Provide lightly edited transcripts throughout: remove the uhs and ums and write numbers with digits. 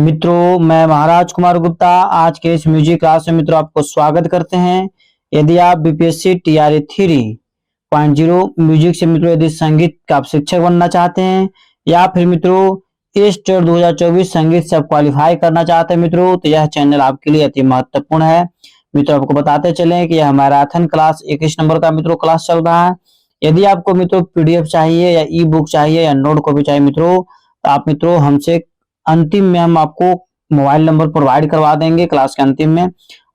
मित्रों, मैं महाराज कुमार गुप्ता आज के इस म्यूजिक क्लास में मित्रों आपको स्वागत करते हैं। यदि आप बीपीएससी टीआरई 3.0 म्यूजिक से मित्रों यदि संगीत का आप शिक्षक बनना चाहते हैं या फिर मित्रों टेट 2024 संगीत से आप क्वालिफाई करना चाहते हैं मित्रों, तो यह चैनल आपके लिए अति महत्वपूर्ण है। मित्रों आपको बताते चलें कि यह मैराथन क्लास 21 नंबर का मित्रों क्लास चल रहा है। यदि आपको मित्रों पीडीएफ चाहिए या ई बुक चाहिए या नोट कॉपी चाहिए मित्रों, तो आप मित्रों हमसे अंतिम में हम आपको मोबाइल नंबर प्रोवाइड करवा देंगे। क्लास के अंतिम में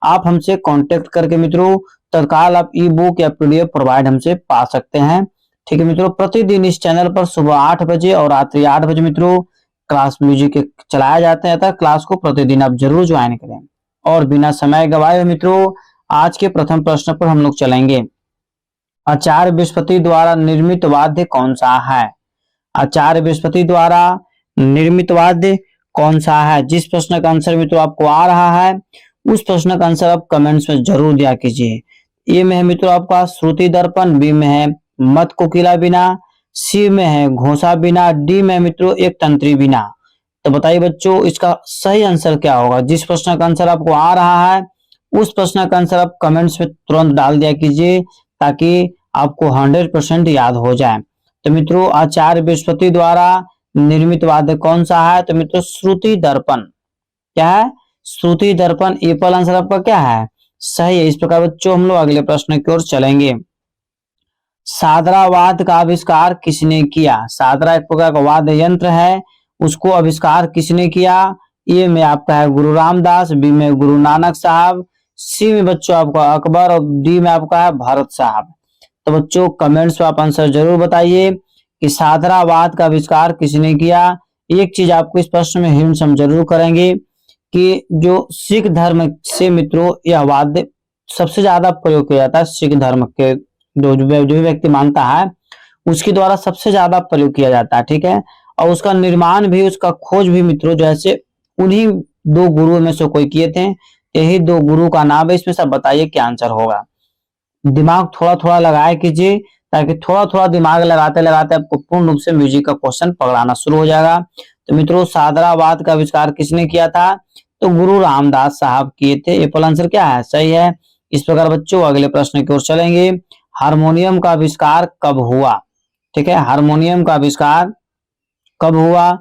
आप हमसे कांटेक्ट करके मित्रों तत्काल आप ई बुक या पीडीएफ प्रोवाइड हमसे पा सकते हैं। ठीक है मित्रों, प्रतिदिन इस चैनल पर सुबह 8 बजे और रात्रि 8 बजे मित्रों क्लास म्यूजिक चलाया जाता है। क्लास को प्रतिदिन आप जरूर ज्वाइन करें। और बिना समय गवाए मित्रों आज के प्रथम प्रश्न पर हम लोग चलेंगे। आचार्य बृहस्पति द्वारा निर्मित वाद्य कौन सा है? आचार्य बृहस्पति द्वारा निर्मित वाद्य कौन सा है? जिस प्रश्न का आंसर मित्रों आपको आ रहा है उस प्रश्न का आंसर आप कमेंट्स में जरूर दिया कीजिए। ए में है मित्रों आपका श्रुति दर्पण, बी में है मत कोकिला बिना, सी में है घोषा बिना, डी में मित्रों एक तंत्री बिना। तो बताइए बच्चों इसका सही आंसर क्या होगा? जिस प्रश्न का आंसर आपको आ रहा है उस प्रश्न का आंसर आप कमेंट्स में तुरंत डाल दिया कीजिए ताकि आपको 100% याद हो जाए। तो मित्रों आचार्य बृहस्पति द्वारा निर्मित वाद्य कौन सा है? तो मित्रों श्रुति दर्पण। क्या है? श्रुति दर्पण। एप्पल आंसर आपका क्या है? सही है। इस प्रकार बच्चों हम लोग अगले प्रश्न की ओर चलेंगे। सादरावाद का आविष्कार किसने किया? सादरा एक प्रकार का वाद्य यंत्र है, उसको आविष्कार किसने किया? ए में आपका है गुरु रामदास, बी में गुरु नानक साहब, सी में बच्चों आपका अकबर और डी में आपका है भरत साहब। तो बच्चों कमेंट्स में आप आंसर जरूर बताइए कि सादरावाद का आविष्कार किसने किया। एक चीज आपको इस प्रश्न में हिंट हम जरूर करेंगे कि जो सिख धर्म से मित्रों यह वाद्य सबसे ज्यादा प्रयोग किया जाता है। सिख धर्म के जो व्यक्ति मानता है उसके द्वारा सबसे ज्यादा प्रयोग किया जाता है। ठीक है, और उसका निर्माण भी उसका खोज भी मित्रों जैसे उन्हीं दो गुरुओं में से कोई किए थे। यही दो गुरु का नाम है। इसमें सब बताइए क्या आंसर होगा। दिमाग थोड़ा थोड़ा लगाया कीजिए ताकि थोड़ा थोड़ा दिमाग लगाते लगाते आपको पूर्ण रूप से म्यूजिक का क्वेश्चन पकड़ाना शुरू हो जाएगा। तो मित्रों सादरावाद का आविष्कार किसने किया था? तो गुरु रामदास साहब किए थे। एप्पल आंसर क्या है? सही है। इस प्रकार बच्चों अगले प्रश्न की ओर चलेंगे। हारमोनियम का आविष्कार कब हुआ? ठीक है, हारमोनियम का आविष्कार कब हुआ?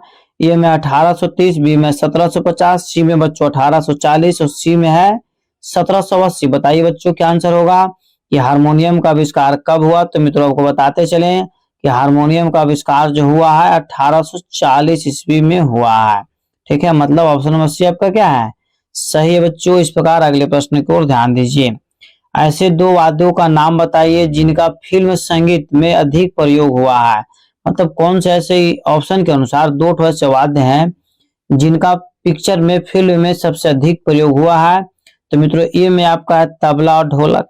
ए में 1830, बी में 1750, सी में बच्चों 1840 और सी में है 1780। बताइए बच्चों क्या आंसर होगा कि हारमोनियम का आविष्कार कब हुआ? तो मित्रों आपको बताते चलें कि हारमोनियम का आविष्कार जो हुआ है 1840 ईस्वी में हुआ है। ठीक है, मतलब ऑप्शन नंबर सी आपका क्या है? सही है बच्चों। इस प्रकार अगले प्रश्न की ओर ध्यान दीजिए। ऐसे दो वाद्यों का नाम बताइए जिनका फिल्म संगीत में अधिक प्रयोग हुआ है। मतलब कौन से ऐसे ऑप्शन के अनुसार दो ऐसे वाद्य हैं जिनका पिक्चर में फिल्म में सबसे अधिक प्रयोग हुआ है। तो मित्रों ए में आपका है तबला और ढोलक,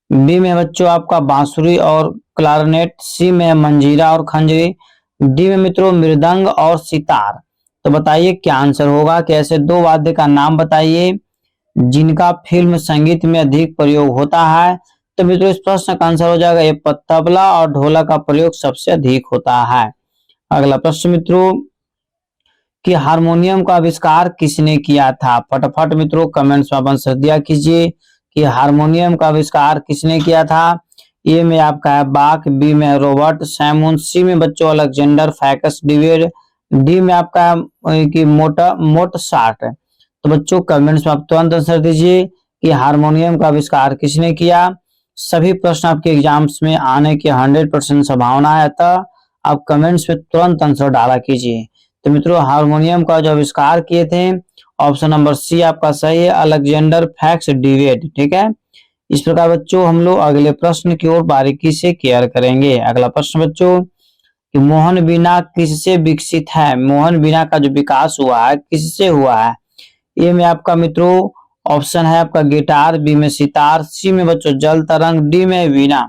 बी में बच्चों आपका बांसुरी और क्लारनेट, सी में मंजीरा और खंजरी, डी में मित्रों मृदंग और सितार। तो बताइए क्या आंसर होगा कि ऐसे दो वाद्य का नाम बताइए जिनका फिल्म संगीत में अधिक प्रयोग होता है। तो मित्रों इस प्रश्न का आंसर हो जाएगा ये तबला और ढोलक का प्रयोग सबसे अधिक होता है। अगला प्रश्न मित्रों कि हारमोनियम का आविष्कार किसने किया था? फटाफट मित्रों कमेंट्स में आंसर दिया कीजिए कि हारमोनियम का आविष्कार किसने किया था। ए में आपका है बाक, बी में रॉबर्ट सैमुन, सी में बच्चों अलेक्जेंडर फैकस डिवेड, डी में आपका है कि मोटसार्ट। तो बच्चों कमेंट्स में आप तुरंत आंसर दीजिए कि हारमोनियम का आविष्कार किसने किया। सभी प्रश्न आपके एग्जाम्स में आने की 100% संभावना है, अतः आप कमेंट्स में तुरंत आंसर डाला कीजिए। तो मित्रों हारमोनियम का जो आविष्कार किए थे ऑप्शन नंबर सी आपका सही है, अलेक्जेंडर फैक्स डिवेड। ठीक है, इस प्रकार बच्चों हम लोग अगले प्रश्न की ओर बारीकी से केयर करेंगे। अगला प्रश्न बच्चों कि मोहन बीना किससे विकसित है? मोहन बीना का जो विकास हुआ है किससे हुआ है? ए में आपका मित्रों ऑप्शन है आपका गिटार, बी में सितार, सी में बच्चों जल तरंग, डी में वीणा।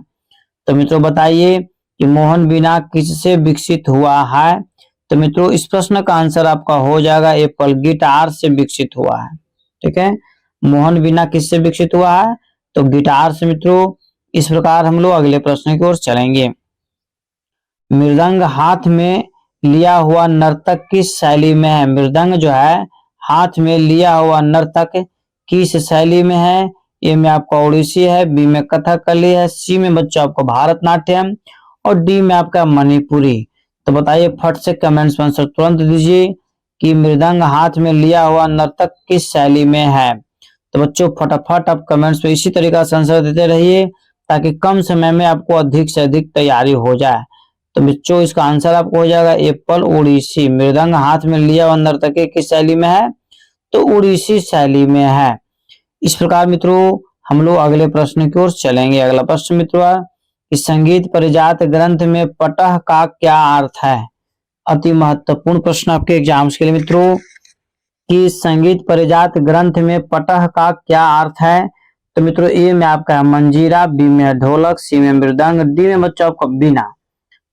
तो मित्रों बताइए कि मोहन बीना किससे विकसित हुआ है? तो मित्रों इस प्रश्न का आंसर आपका हो जाएगा एप्पल, गिटार से विकसित हुआ है। ठीक है, मोहन बीना किससे विकसित हुआ है? तो गिटार से मित्रों। इस प्रकार हम लोग अगले प्रश्न की ओर चलेंगे। मृदंग हाथ में लिया हुआ नर्तक किस शैली में है? मृदंग जो है हाथ में लिया हुआ नर्तक किस शैली में है? ए में आपका ओडिसी है, बी में कथकली है, सी में बच्चों आपको भारतनाट्यम और डी में आपका मणिपुरी। तो बताइए फट से कमेंट्स में आंसर तुरंत दीजिए कि मृदंग हाथ में लिया हुआ नर्तक किस शैली में है। तो बच्चों फटाफट आप कमेंट्स में इसी तरीका से आंसर देते रहिए ताकि कम समय में आपको अधिक से अधिक तैयारी हो जाए। तो बच्चों इसका आंसर आपको हो जाएगा एप्पल ओडिसी। मृदंग हाथ में लिया हुआ नर्तकी किस शैली में है? तो ओडिसी शैली में है। इस प्रकार मित्रों हम लोग अगले प्रश्न की ओर चलेंगे। अगला प्रश्न मित्रों कि संगीत परिजात ग्रंथ में पटह का क्या अर्थ है? अति महत्वपूर्ण प्रश्न आपके एग्जाम्स के लिए मित्रों कि संगीत परिजात ग्रंथ में पटह का क्या अर्थ है? तो मित्रों ए में आपका है मंजीरा, बी में ढोलक, सी में मृदंग, डी में बच्चों आपका बीना।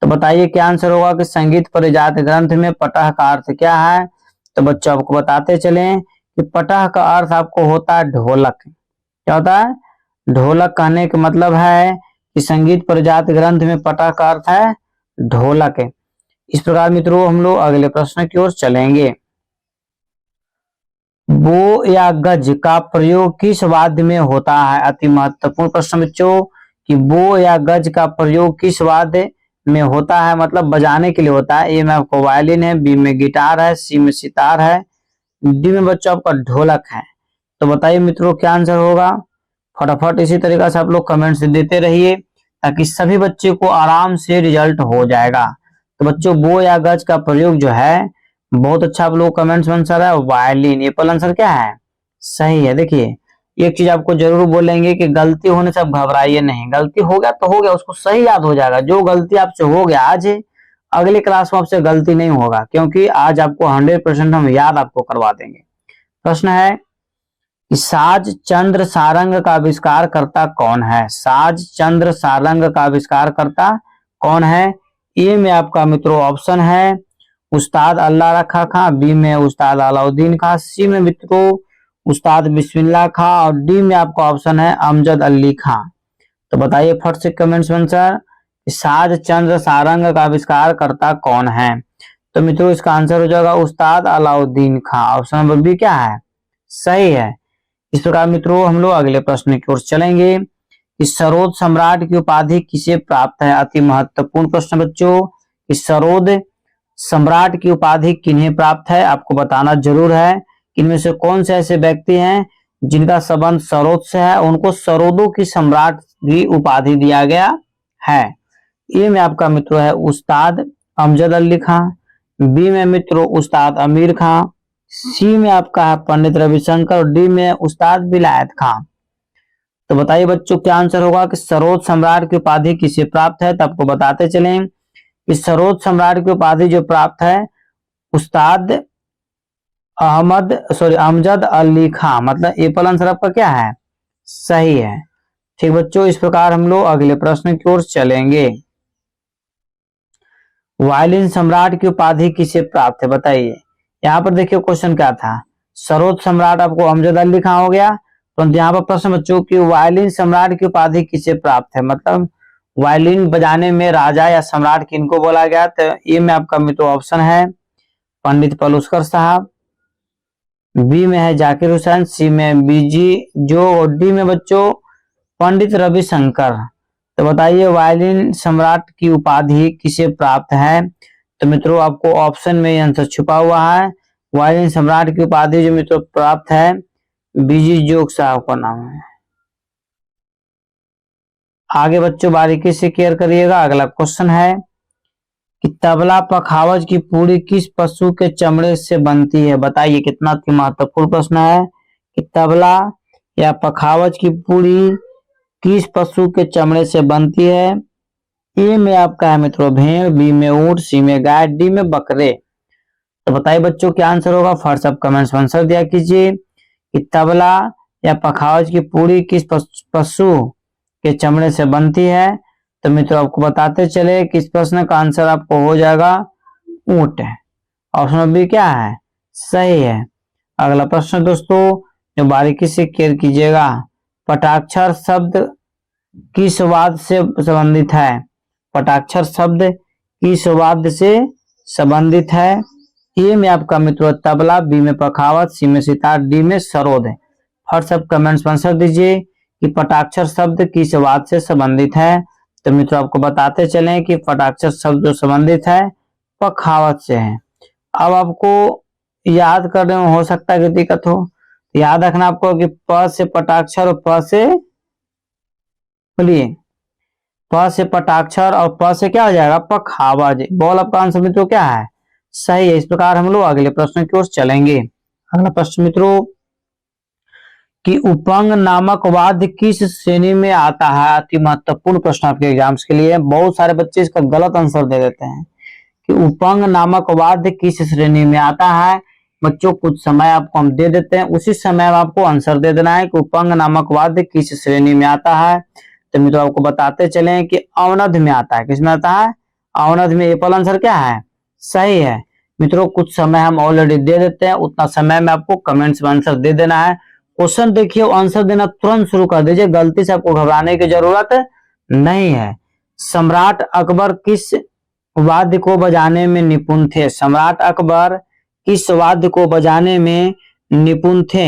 तो बताइए क्या आंसर होगा कि संगीत परिजात ग्रंथ में पटह का अर्थ क्या है? तो बच्चों आपको बताते चलें कि पटह का अर्थ आपको होता है ढोलक। क्या होता है? ढोलक कहने का मतलब है कि संगीत परिजात ग्रंथ में पटह का अर्थ है ढोलक। इस प्रकार मित्रों हम लोग अगले प्रश्न की ओर चलेंगे। बो या गज का प्रयोग किस वाद्य में होता है? अति महत्वपूर्ण प्रश्न बच्चों कि बो या गज का प्रयोग किस वाद्य में होता है, मतलब बजाने के लिए होता है। ए में आपको वायलिन है, बी में गिटार है, सी में सितार है, डी में बच्चों आपका ढोलक है। तो बताइए मित्रों क्या आंसर होगा? फटाफट इसी तरीका से आप लोग कमेंट्स देते रहिए ताकि सभी बच्चे को आराम से रिजल्ट हो जाएगा। तो बच्चों बो या गज का प्रयोग जो है बहुत अच्छा आप लोग कमेंट्स में आंसर है वायलिन। ये पहला आंसर क्या है? सही है। देखिए एक चीज आपको जरूर बोलेंगे कि गलती होने से आप घबराइए नहीं, गलती हो गया तो हो गया, उसको सही याद हो जाएगा। जो गलती आपसे हो गया आज अगले क्लास में आपसे गलती नहीं होगा, क्योंकि आज आपको 100% हम याद आपको करवा देंगे। प्रश्न है कि साज चंद्र सारंग का आविष्कार करता कौन है? साज चंद्र सारंग का आविष्कार करता कौन है? ए में आपका मित्रों ऑप्शन है उस्ताद अल्लाह रखा खां, बी में उस्ताद अलाउद्दीन खां, सी में मित्रों उस्ताद बिस्मिल्लाह खां और डी में आपका ऑप्शन है अमजद अली खां। तो बताइए फट से कमेंट्स में आंसर साज चंद्र सारंग का आविष्कार करता कौन है? तो मित्रों इसका आंसर हो जाएगा उस्ताद अलाउद्दीन खां। ऑप्शन नंबर बी क्या है? सही है। इस प्रकार मित्रों हम लोग अगले प्रश्न की ओर चलेंगे कि सरोद सम्राट की उपाधि किसे प्राप्त है? अति महत्वपूर्ण प्रश्न बच्चों कि सरोद सम्राट की उपाधि किन्हें प्राप्त है? आपको बताना जरूर है। इनमें से कौन से ऐसे व्यक्ति हैं जिनका संबंध सरोद से है, उनको सरोदों की सम्राट की उपाधि दिया गया है। ए में आपका मित्रों है उस्ताद अमजद अली खां, बी में मित्रों उस्ताद अमीर खां, सी में आपका है पंडित रविशंकर और डी में उस्ताद विलायत खां। तो बताइए बच्चों क्या आंसर होगा कि सरोद सम्राट की उपाधि किसे प्राप्त है? तो आपको बताते चलें कि सरोद सम्राट की उपाधि जो प्राप्त है उस्ताद अमजद अली खां। मतलब ए पहला आंसर आपका क्या है? सही है। ठीक बच्चों इस प्रकार हम लोग अगले प्रश्न की ओर चलेंगे। वायलिन सम्राट की उपाधि किसे प्राप्त है? बताइए। यहाँ पर देखिए क्वेश्चन क्या था, सरोद सम्राट आपको अमजद अली खां हो गया, परंतु तो यहाँ पर प्रश्न बच्चों की वायलिन सम्राट की उपाधि किसे प्राप्त है, मतलब वायलिन बजाने में राजा या सम्राट किनको बोला गया? तो ए में आपका मित्रों ऑप्शन है पंडित पलुस्कर साहब, बी में है जाकिर हुसैन, सी में बीजी जो और डी में बच्चों पंडित रविशंकर। तो बताइए वायलिन सम्राट की उपाधि किसे प्राप्त है? तो मित्रों आपको ऑप्शन में आंसर छुपा हुआ है। वायलिन सम्राट की उपाधि जो मित्रों प्राप्त है बीजी जोग साहब का नाम है। आगे बच्चों बारीकी से केयर करिएगा। अगला क्वेश्चन है कि तबला पखावज की पूरी किस पशु के चमड़े से बनती है? बताइए कितना महत्वपूर्ण प्रश्न है कि तबला या पखावज की पूरी किस पशु के चमड़े से बनती है? ए में आपका है मित्रों भेड़, बी में ऊंट, सी में गाय, डी में बकरे। तो बताइए बच्चों क्या आंसर होगा? फर्स्ट आप कमेंट्स में आंसर दिया कीजिए कि तबला या पखावज की पूरी किस पशु के चमड़े से बनती है? तो मित्रों आपको बताते चले कि इस प्रश्न का आंसर आपको हो जाएगा ऊंट है। ऑप्शन बी क्या है? सही है। अगला प्रश्न दोस्तों जो बारीकी से केयर कीजिएगा, पटाक्षर शब्द किस वाद्य से संबंधित है? पटाक्षर शब्द किस वाद्य से संबंधित है? ए में आपका मित्रों तबला, बी में पखावज, सी में सितार, डी में सरोद है। फर्स्ट सब कमेंट्स में आंसर दीजिए कि पटाक्षर शब्द किस वाद्य से संबंधित है। तो मित्रों आपको बताते चलें कि पटाक्षर शब्द जो संबंधित है पखावज से है। अब आपको याद करने में हो सकता है कि दिक्कत हो, याद रखना आपको कि प से पटाक्षर और प से, बोलिए, प से पटाक्षर और प से क्या हो जाएगा पखावज। बोल आपका आंसर मित्रों क्या है, सही है। इस प्रकार हम लोग अगले प्रश्न की ओर चलेंगे। अगला प्रश्न मित्रों कि उपंग नामक वाद्य किस श्रेणी में आता है। अति महत्वपूर्ण प्रश्न आपके एग्जाम्स के लिए। बहुत सारे बच्चे इसका गलत आंसर दे देते हैं कि उपंग नामक वाद्य किस श्रेणी में आता है। बच्चों कुछ समय आपको हम दे देते हैं, उसी समय आपको आंसर दे देना है कि उपंग नामक वाद्य किस श्रेणी में आता है। तो मित्रों आपको बताते चले कि अवनद में आता है। किसमें आता है, अवनद में। ये पहला आंसर क्या है, सही है। मित्रों कुछ समय हम ऑलरेडी दे देते हैं, उतना समय में आपको कमेंट्स में आंसर दे देना है। क्वेश्चन देखिए, आंसर देना तुरंत शुरू कर दीजिए, गलती से आपको घबराने की जरूरत नहीं है। सम्राट अकबर किस वाद्य को बजाने में निपुण थे। सम्राट अकबर किस वाद्य को बजाने में निपुण थे।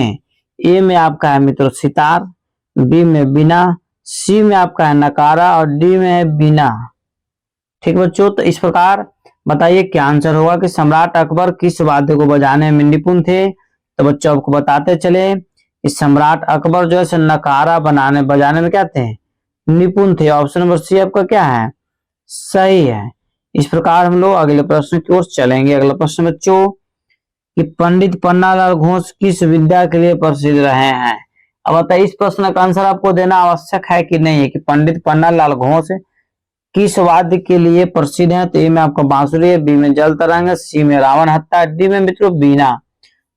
ए में आपका है मित्रों सितार, बी में बीना, सी में आपका है नकारा और डी में है बीना। ठीक बच्चों, तो इस प्रकार बताइए क्या आंसर होगा कि सम्राट अकबर किस वाद्य को बजाने में निपुण थे। तो बच्चों आपको बताते चले कि सम्राट अकबर जो है नकारा बजाने में क्या थे, निपुण थे। ऑप्शन नंबर सी आपका क्या है, सही है। इस प्रकार हम लोग अगले प्रश्न की ओर चलेंगे। अगला प्रश्न बच्चों कि पंडित पन्नालाल घोष किस विद्या के लिए प्रसिद्ध रहे हैं। अब बताइए इस प्रश्न का आंसर आपको देना आवश्यक है कि नहीं है कि पंडित पन्नालाल घोष किस वाद्य के लिए प्रसिद्ध है। तो ए में आपका बांसुरी है, बी में जल तरंग, सी में रावण हत्था, डी में मित्रों बीना।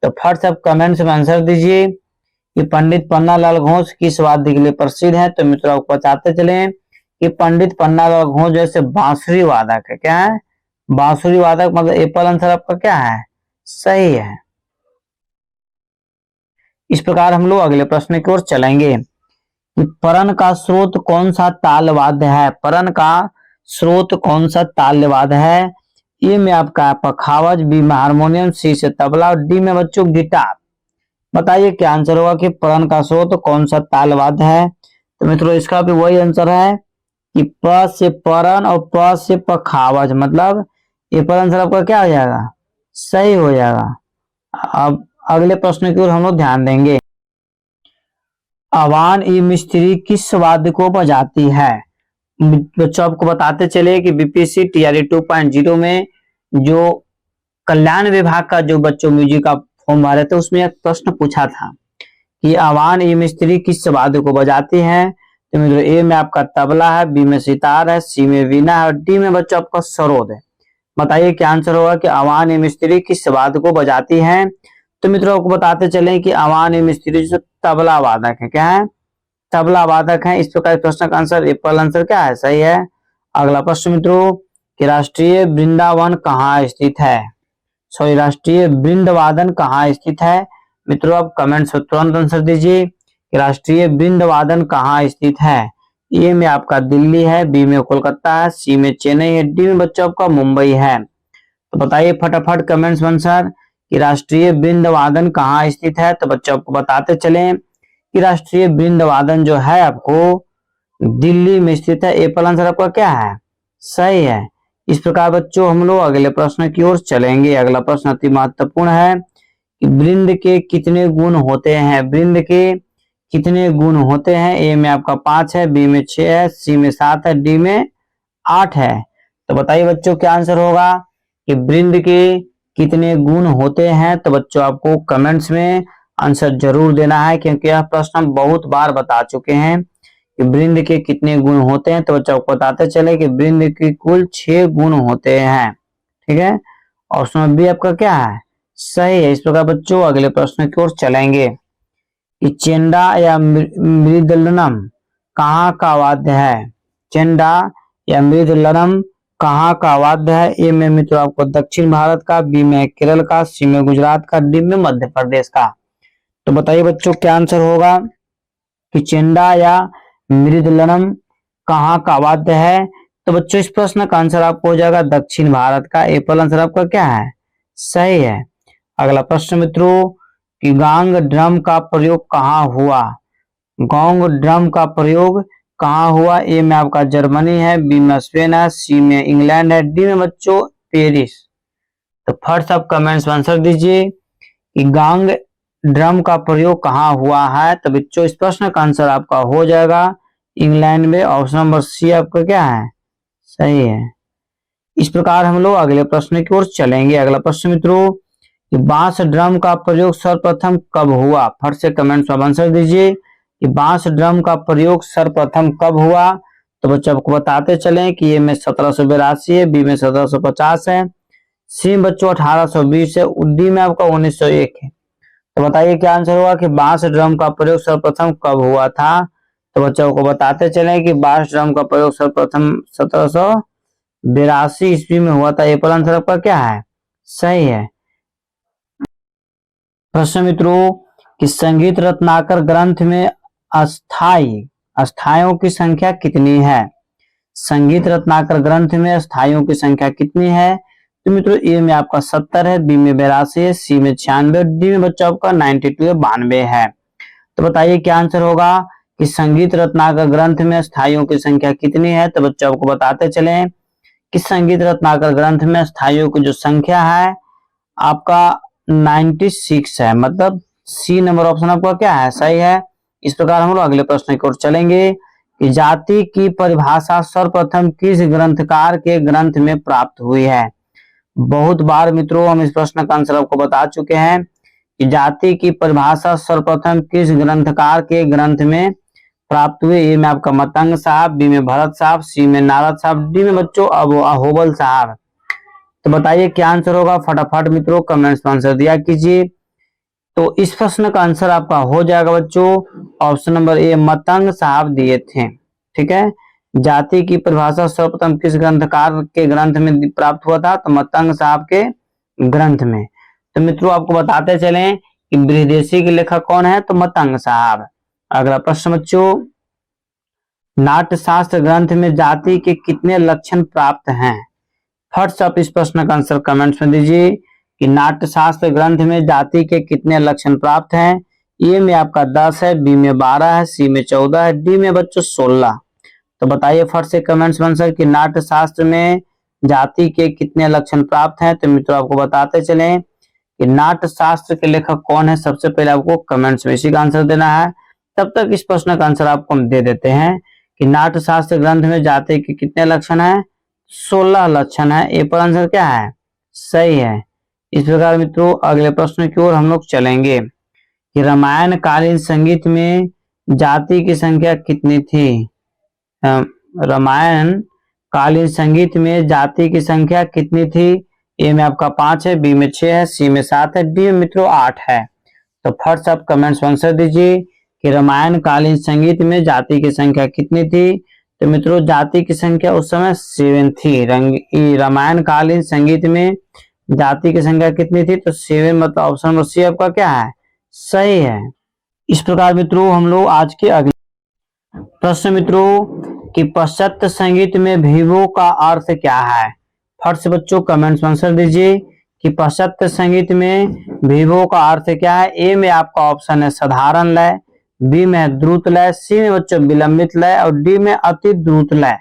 तो फर्स्ट आप कमेंट्स में आंसर दीजिए कि पंडित पन्नालाल घोष किस वाद्य के लिए प्रसिद्ध है। तो मित्रों आपको बताते चले कि पंडित पन्नालाल घोष जैसे बांसुरी वादक है। क्या है, बांसुरी वादक, मतलब एप्पल आंसर आपका क्या है, सही है। इस प्रकार हम लोग अगले प्रश्न की ओर चलेंगे कि परन का स्रोत कौन सा ताल वाद्य है। परन का स्रोत कौन सा ताल वाद्य है। ए में आपका पखावज, बी में हारमोनियम, सी से तबला और डी में बच्चों गिटार। बताइए क्या आंसर होगा कि परन का स्रोत कौन सा ताल वाद्य है। तो मित्रों इसका भी वही आंसर है कि प से परन और प से पखावज, मतलब ये पर आंसर आपका क्या हो जाएगा, सही हो जाएगा। अब अगले प्रश्न की ओर हम लोग ध्यान देंगे। अवान ई मिस्त्री किस वाद्य को बजाती है। बच्चों आपको बताते चले कि बीपीएससी टीआरई 2.0 में जो कल्याण विभाग का जो बच्चों म्यूजिक का फॉर्म भरे थे उसमें एक प्रश्न पूछा था कि अवान ई मिस्त्री किस वाद्य को बजाती है। तो मित्रों ए में आपका तबला है, बी में सितार है, सी में वीणा है और डी में बच्चों आपका सरोद है। बताइए क्या आंसर होगा कि अवान ई मिस्त्री किस वाद्य को बजाती है। तो मित्रों आपको बताते चले कि अवान ई मिस्त्री जो तबला वादक है, क्या है, तबला वादक है। इस प्रकार प्रश्न का आंसर एप्पल आंसर क्या है, सही है। अगला प्रश्न मित्रों कि राष्ट्रीय वृंदावन कहाँ स्थित है। सॉरी, राष्ट्रीय वृंदवादन कहाँ स्थित है। मित्रों आप कमेंट्स में तुरंत आंसर दीजिए कि राष्ट्रीय वृंदवादन कहाँ स्थित है। ए में आपका दिल्ली है, बी में कोलकाता है, सी में चेन्नई है, डी में बच्चों आपका मुंबई है। तो बताइए फटाफट कमेंट्स में आंसर कि राष्ट्रीय वृंदवादन कहाँ स्थित है। तो बच्चों आपको बताते चले कि राष्ट्रीय वृंदवादन जो है आपको दिल्ली में स्थित है। एप्पल आंसर आपका क्या है, सही है। इस प्रकार बच्चों हम लोग अगले प्रश्न की ओर चलेंगे। अगला प्रश्न अति महत्वपूर्ण है कि वृंद के कितने गुण होते हैं। वृंद के कितने गुण होते हैं। ए में आपका 5 है, बी में 6 है, सी में 7 है, डी में 8 है। तो बताइए बच्चों क्या आंसर होगा कि वृंद के कितने गुण होते हैं। तो बच्चों आपको कमेंट्स में आंसर जरूर देना है क्योंकि यह प्रश्न हम बहुत बार बता चुके हैं कि वृंद के कितने गुण होते हैं। तो बच्चों आपको बताते चले कि वृंद के कुल 6 गुण होते हैं। ठीक है, ऑप्शन बी आपका क्या है, सही है। इस प्रकार बच्चों अगले प्रश्न की ओर चलेंगे कि चेंडा या मृदलनम कहाँ का वाद्य है। चेंडा या मृदलनम कहाँ का वाद्य है। ए में मित्रों आपको दक्षिण भारत का, बी में केरल का, सी में गुजरात का, डी में मध्य प्रदेश का। तो बताइए बच्चों क्या आंसर होगा कि चेंडा या मृदलनम कहाँ का वाद्य है। तो बच्चों इस प्रश्न का आंसर आपको हो जाएगा दक्षिण भारत का। एप्पल आंसर आपका क्या है, सही है। अगला प्रश्न मित्रों कि गॉन्ग ड्रम का प्रयोग कहाँ हुआ? गॉन्ग ड्रम का प्रयोग कहाँ हुआ? ए में आपका जर्मनी है, बी में स्पेन है, सी में इंग्लैंड है, डी में बच्चों पेरिस। तो फर्स्ट आप कमेंट्स में आंसर दीजिए कि गॉन्ग ड्रम का प्रयोग कहाँ हुआ है। तो बच्चों इस प्रश्न का आंसर आपका हो जाएगा इंग्लैंड में। ऑप्शन नंबर सी आपका क्या है? सही है। इस प्रकार हम लोग अगले प्रश्न की ओर चलेंगे। अगला प्रश्न मित्रों कि बांस ड्रम का प्रयोग सर्वप्रथम कब हुआ? फट से कमेंट्स में आंसर दीजिए कि बांस ड्रम का प्रयोग सर्वप्रथम कब हुआ। तो बच्चों आपको बताते चलें कि ए में 1782 है, बी में 1750 है, सी में बच्चों 1820 है, डी में आपका 1901 है। तो बताइए क्या आंसर होगा कि बांस ड्रम का प्रयोग सर्वप्रथम कब हुआ था। तो बच्चों को बताते चले कि बांस ड्रम का प्रयोग सर्वप्रथम 1782 ईस्वी में हुआ था। ये आंसर आपका क्या है? सही है। प्रश्न मित्रों कि संगीत रत्नाकर ग्रंथ में अस्थाइयों की संख्या कितनी है? संगीत रत्नाकर ग्रंथ में अस्थाइयों की संख्या कितनी है? तो मित्रों ए में आपका 70 है, बी में 82 है, सी में 96, डी में बच्चों आपका 92 है, 92 है। तो बताइए क्या आंसर होगा कि संगीत रत्नाकर ग्रंथ में अस्थाइयों की संख्या कितनी है। तो बच्चों आपको बताते चले कि संगीत रत्नाकर ग्रंथ में अस्थाइयों की जो संख्या है आपका 96 है, मतलब सी नंबर ऑप्शन आपका क्या है? सही है। इस प्रकार हम लोग अगले प्रश्न की ओर चलेंगे कि जाति की परिभाषा सर्वप्रथम किस ग्रंथकार के ग्रंथ में प्राप्त हुई है? बहुत बार मित्रों हम इस प्रश्न का आंसर आपको बता चुके हैं कि जाति की परिभाषा सर्वप्रथम किस ग्रंथकार के ग्रंथ में प्राप्त हुई। ए में आपका मतंग साहब, बी में भरत साहब, सी में नारद साहब, डी में बच्चों अहोबल साहब। तो बताइए क्या आंसर होगा? फटाफट मित्रों कमेंट्स में आंसर दिया कीजिए। तो इस प्रश्न का आंसर आपका हो जाएगा बच्चों ऑप्शन नंबर ए, मतंग साहब दिए थे। ठीक है। जाति की परिभाषा सर्वप्रथम किस ग्रंथकार के ग्रंथ में प्राप्त हुआ था? तो मतंग साहब के ग्रंथ में। तो मित्रों आपको बताते चलें कि बृहदेशी के लेखक कौन है? तो मतंग साहब। अगला प्रश्न बच्चों नाट्यशास्त्र ग्रंथ में जाति के कितने लक्षण प्राप्त हैं? फर्स्ट आप इस प्रश्न का आंसर कमेंट्स में दीजिए कि नाट्यशास्त्र ग्रंथ में जाति के कितने लक्षण प्राप्त हैं। ए में आपका 10 है, बी में 12 है, सी में 14 है, डी में बच्चों 16। तो बताइए फर्स्ट से कमेंट्स में आंसर कि नाट्यशास्त्र में जाति के कितने लक्षण प्राप्त हैं। तो मित्रों आपको बताते चले कि नाट्यशास्त्र के लेखक कौन है। सबसे पहले आपको कमेंट्स में इसी का आंसर देना है। तब तक इस प्रश्न का आंसर आपको हम दे देते हैं कि नाट्यशास्त्र ग्रंथ में जाति के कितने लक्षण है? 16 लक्षण है। ए पर आंसर क्या है? सही है। इस प्रकार मित्रों अगले प्रश्न की ओर हम लोग चलेंगे कि रामायण कालीन संगीत में जाति की संख्या कितनी थी? रामायण कालीन संगीत में जाति की संख्या कितनी थी? ए में आपका 5 है, बी में 6 है, सी में 7 है, डी में मित्रों 8 है। तो फर्स्ट आप कमेंट्स में आंसर दीजिए कि रामायण कालीन संगीत में जाति की संख्या कितनी थी। तो मित्रों जाति की संख्या उस समय 7 थी। रामायण कालीन संगीत में जाति की संख्या कितनी थी? तो 7, मतलब ऑप्शन नंबर सी आपका क्या है? सही है। इस प्रकार मित्रों हम लोग आज के अगले प्रश्न मित्रों कि पाश्चात्य संगीत में विभो का अर्थ क्या है? फर्स्ट बच्चों कमेंट्स में आंसर दीजिए कि पाश्चात्य संगीत में विभो का अर्थ क्या है। ए में आपका ऑप्शन है साधारण लय, बी में द्रुत लय, सी में बच्चों विलंबित लय और डी में अति द्रुत लय।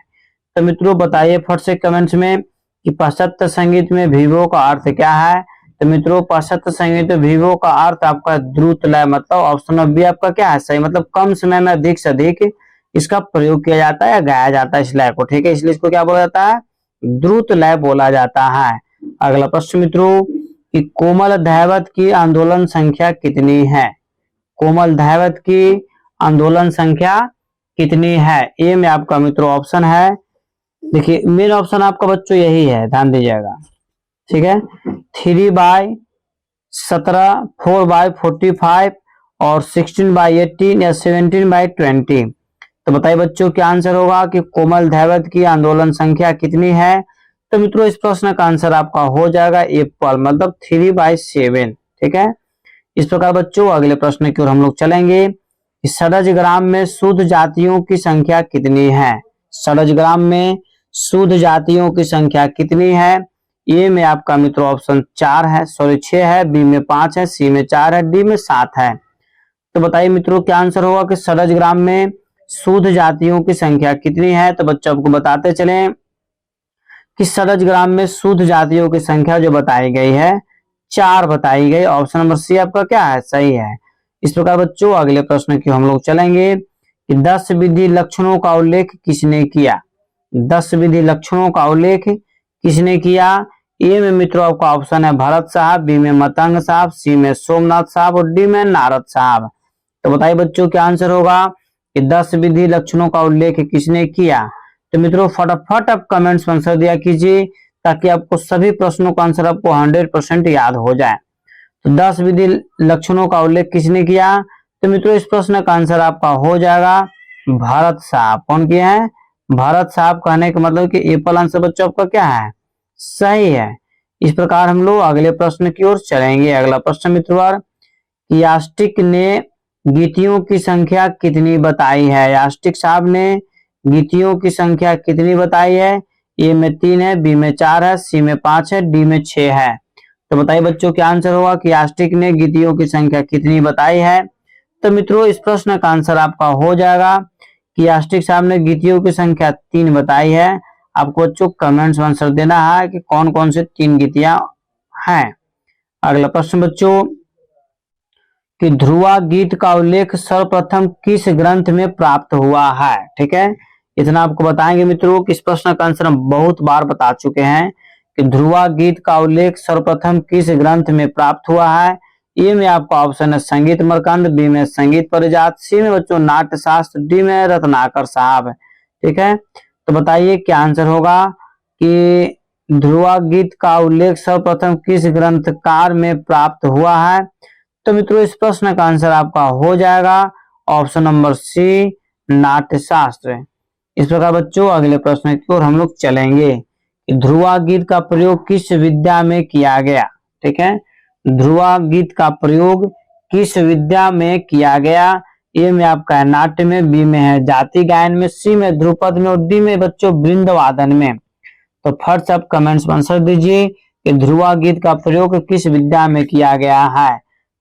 तो मित्रों बताइए फर्स्ट से कमेंट्स में कि पाश्चात्य संगीत में विभो का अर्थ क्या है। तो मित्रों पाश्चात्य संगीत में विभो का अर्थ आपका द्रुत लय, मतलब ऑप्शन नंबर बी आपका क्या है? सही, मतलब कम समय में अधिक से अधिक इसका प्रयोग किया जाता है या गाया जाता है इस लय को। ठीक है, इसलिए इसको क्या बोला जाता है? द्रुत लय बोला जाता है। अगला प्रश्न मित्रों कि कोमल धैवत की आंदोलन संख्या कितनी है? कोमल धैवत की आंदोलन संख्या कितनी है? ए में आपका मित्रों ऑप्शन है, देखिए मेन ऑप्शन आपका बच्चों यही है, ध्यान दीजिएगा। ठीक है, 3/17, 4/45 और 16/18 या 17/20। तो बताइए बच्चों क्या आंसर होगा कि कोमल धैवत की आंदोलन संख्या कितनी है। तो मित्रों इस प्रश्न का आंसर आपका हो जाएगा एप्पल, मतलब 3/7। ठीक है। इस प्रकार बच्चों अगले प्रश्न की ओर हम लोग चलेंगे कि षडजग्राम में शुद्ध जातियों की संख्या कितनी है? षडजग्राम में शुद्ध जातियों की संख्या कितनी है? ए में आपका मित्रों ऑप्शन 4 है, सॉरी 6 है, बी में 5 है, सी में 4 है, डी में 7 है। तो बताइए मित्रों क्या आंसर होगा कि सड़ज ग्राम में शुद्ध जातियों की संख्या कितनी है। तो बच्चों आपको बताते चले कि सड़ज ग्राम में शुद्ध जातियों की संख्या जो बताई गई है 4 बताई गई। ऑप्शन नंबर सी आपका क्या है, सही है। इस प्रकार बच्चों अगले प्रश्न की हम लोग चलेंगे कि 10 विधि लक्षणों का उल्लेख किसने किया। 10 विधि लक्षणों का उल्लेख किसने किया। ए में मित्रों आपका ऑप्शन है भरत साहब, बी में मतंग साहब, सी में सोमनाथ साहब और डी में नारद साहब। तो बताइए बच्चों क्या आंसर होगा कि 10 विधि लक्षणों का उल्लेख किसने किया। तो मित्रों फटाफट आप कमेंट्स में आंसर दिया कीजिए ताकि आपको सभी प्रश्नों का आंसर आपको 100% याद हो जाए। तो 10 विधि लक्षणों का उल्लेख किसने किया। तो मित्रों इस प्रश्न का आंसर आपका हो जाएगा भरत साहब। कौन किए हैं, भरत साहब। कहने का मतलब कि एप्पल आंसर बच्चों आपका क्या है, सही है। इस प्रकार हम लोग अगले प्रश्न की ओर चलेंगे। अगला प्रश्न मित्रों कि यास्टिक ने गीतियों की संख्या कितनी बताई है। यास्टिक साहब ने गीतियों की संख्या कितनी बताई है। ए में 3 है, बी में 4 है, सी में 5 है, डी में 6 है। तो बताइए बच्चों क्या आंसर होगा कि यास्टिक ने गीतियों की संख्या कितनी बताई है। तो मित्रों इस प्रश्न का आंसर आपका हो जाएगा कि यास्टिक साहब ने गीतियों की संख्या 3 बताई है। आपको बच्चों कमेंट्स में आंसर देना है कि कौन कौन से 3 गीतियां हैं। अगला प्रश्न बच्चों कि ध्रुवा गीत का उल्लेख सर्वप्रथम किस ग्रंथ में प्राप्त हुआ है। ठीक है, इतना आपको बताएंगे मित्रों कि इस प्रश्न का आंसर हम बहुत बार बता चुके हैं कि ध्रुवा गीत का उल्लेख सर्वप्रथम किस ग्रंथ में प्राप्त हुआ है। ए में आपका ऑप्शन है संगीत मरकंद, बी में संगीत परिजात, सी में बच्चों नाट्य शास्त्र, डी में रत्नाकर साहब। ठीक है, तो बताइए क्या आंसर होगा कि ध्रुवा गीत का उल्लेख सर्वप्रथम किस ग्रंथकार में प्राप्त हुआ है। तो मित्रों इस प्रश्न का आंसर आपका हो जाएगा ऑप्शन नंबर सी नाट्य शास्त्र। इस प्रकार बच्चों अगले प्रश्न की ओर हम लोग चलेंगे कि ध्रुवा गीत का प्रयोग किस विद्या में किया गया। ठीक है, ध्रुवा गीत का प्रयोग किस विद्या में किया गया। ए में आपका है नाट्य में, बी में है जाति गायन में, सी में ध्रुपद में और डी में बच्चों वृंद वादन में। तो फर्स्ट आप कमेंट्स में आंसर दीजिए कि ध्रुवा गीत का प्रयोग किस विद्या में किया गया है।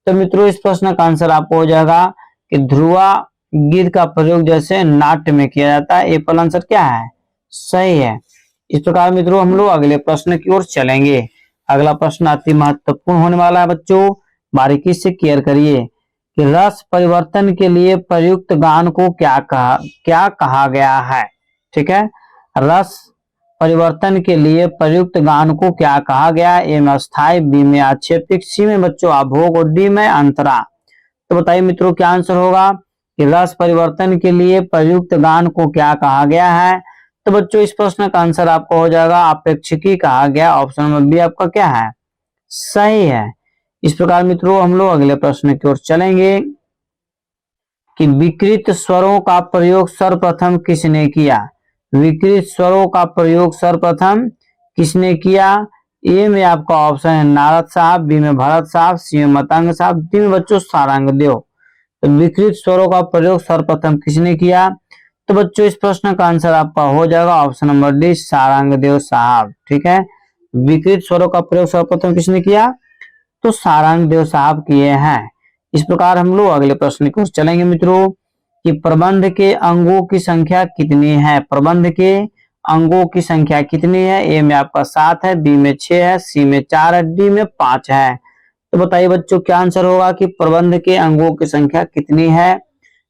तो मित्रों इस प्रश्न का आंसर आपको हो जाएगा कि ध्रुवा गीत का प्रयोग जैसे नाट्य में किया जाता है। एप्पल आंसर क्या है, सही है। इस प्रकार मित्रों हम लोग अगले प्रश्न की ओर चलेंगे। अगला प्रश्न अति महत्वपूर्ण होने वाला है बच्चों, बारीकी से क्लियर करिए कि रस परिवर्तन के लिए प्रयुक्त गान को क्या कहा गया है। ठीक है, रस परिवर्तन के लिए प्रयुक्त गान को क्या कहा गया। ए में अस्थाई, बी में आक्षेपिक, सी में बच्चों अभोग और डी में अंतरा। तो बताइए मित्रों क्या आंसर होगा कि रस परिवर्तन के लिए प्रयुक्त गान को क्या कहा गया है। तो बच्चों इस प्रश्न का आंसर आपको हो जाएगा अपेक्षिकी कहा गया। ऑप्शन नंबर बी आपका क्या है, सही है। इस प्रकार मित्रों हम लोग अगले प्रश्न की ओर चलेंगे कि विकृत स्वरों का प्रयोग सर्वप्रथम किसने किया। विकृत स्वरों का प्रयोग सर्वप्रथम किसने किया। ए में आपका ऑप्शन है नारद साहब, बी में भरत साहब, सी में मतंग साहब, डी में बच्चों सारंगदेव। तो विकृत स्वरों का प्रयोग सर्वप्रथम किसने किया। तो बच्चों इस प्रश्न का आंसर आपका हो जाएगा ऑप्शन नंबर डी सारंगदेव साहब। ठीक है, विकृत स्वरों का प्रयोग सर्वप्रथम किसने किया, तो सारंगदेव साहब किए हैं। इस प्रकार हम लोग अगले प्रश्न की ओर चलेंगे मित्रों कि प्रबंध के अंगों की संख्या कितनी है। प्रबंध के अंगों की संख्या कितनी है। ए में आपका 7 है, बी में 6 है, सी में 4 है, डी में 5 है। तो बताइए बच्चों क्या आंसर होगा कि प्रबंध के अंगों की संख्या कितनी है।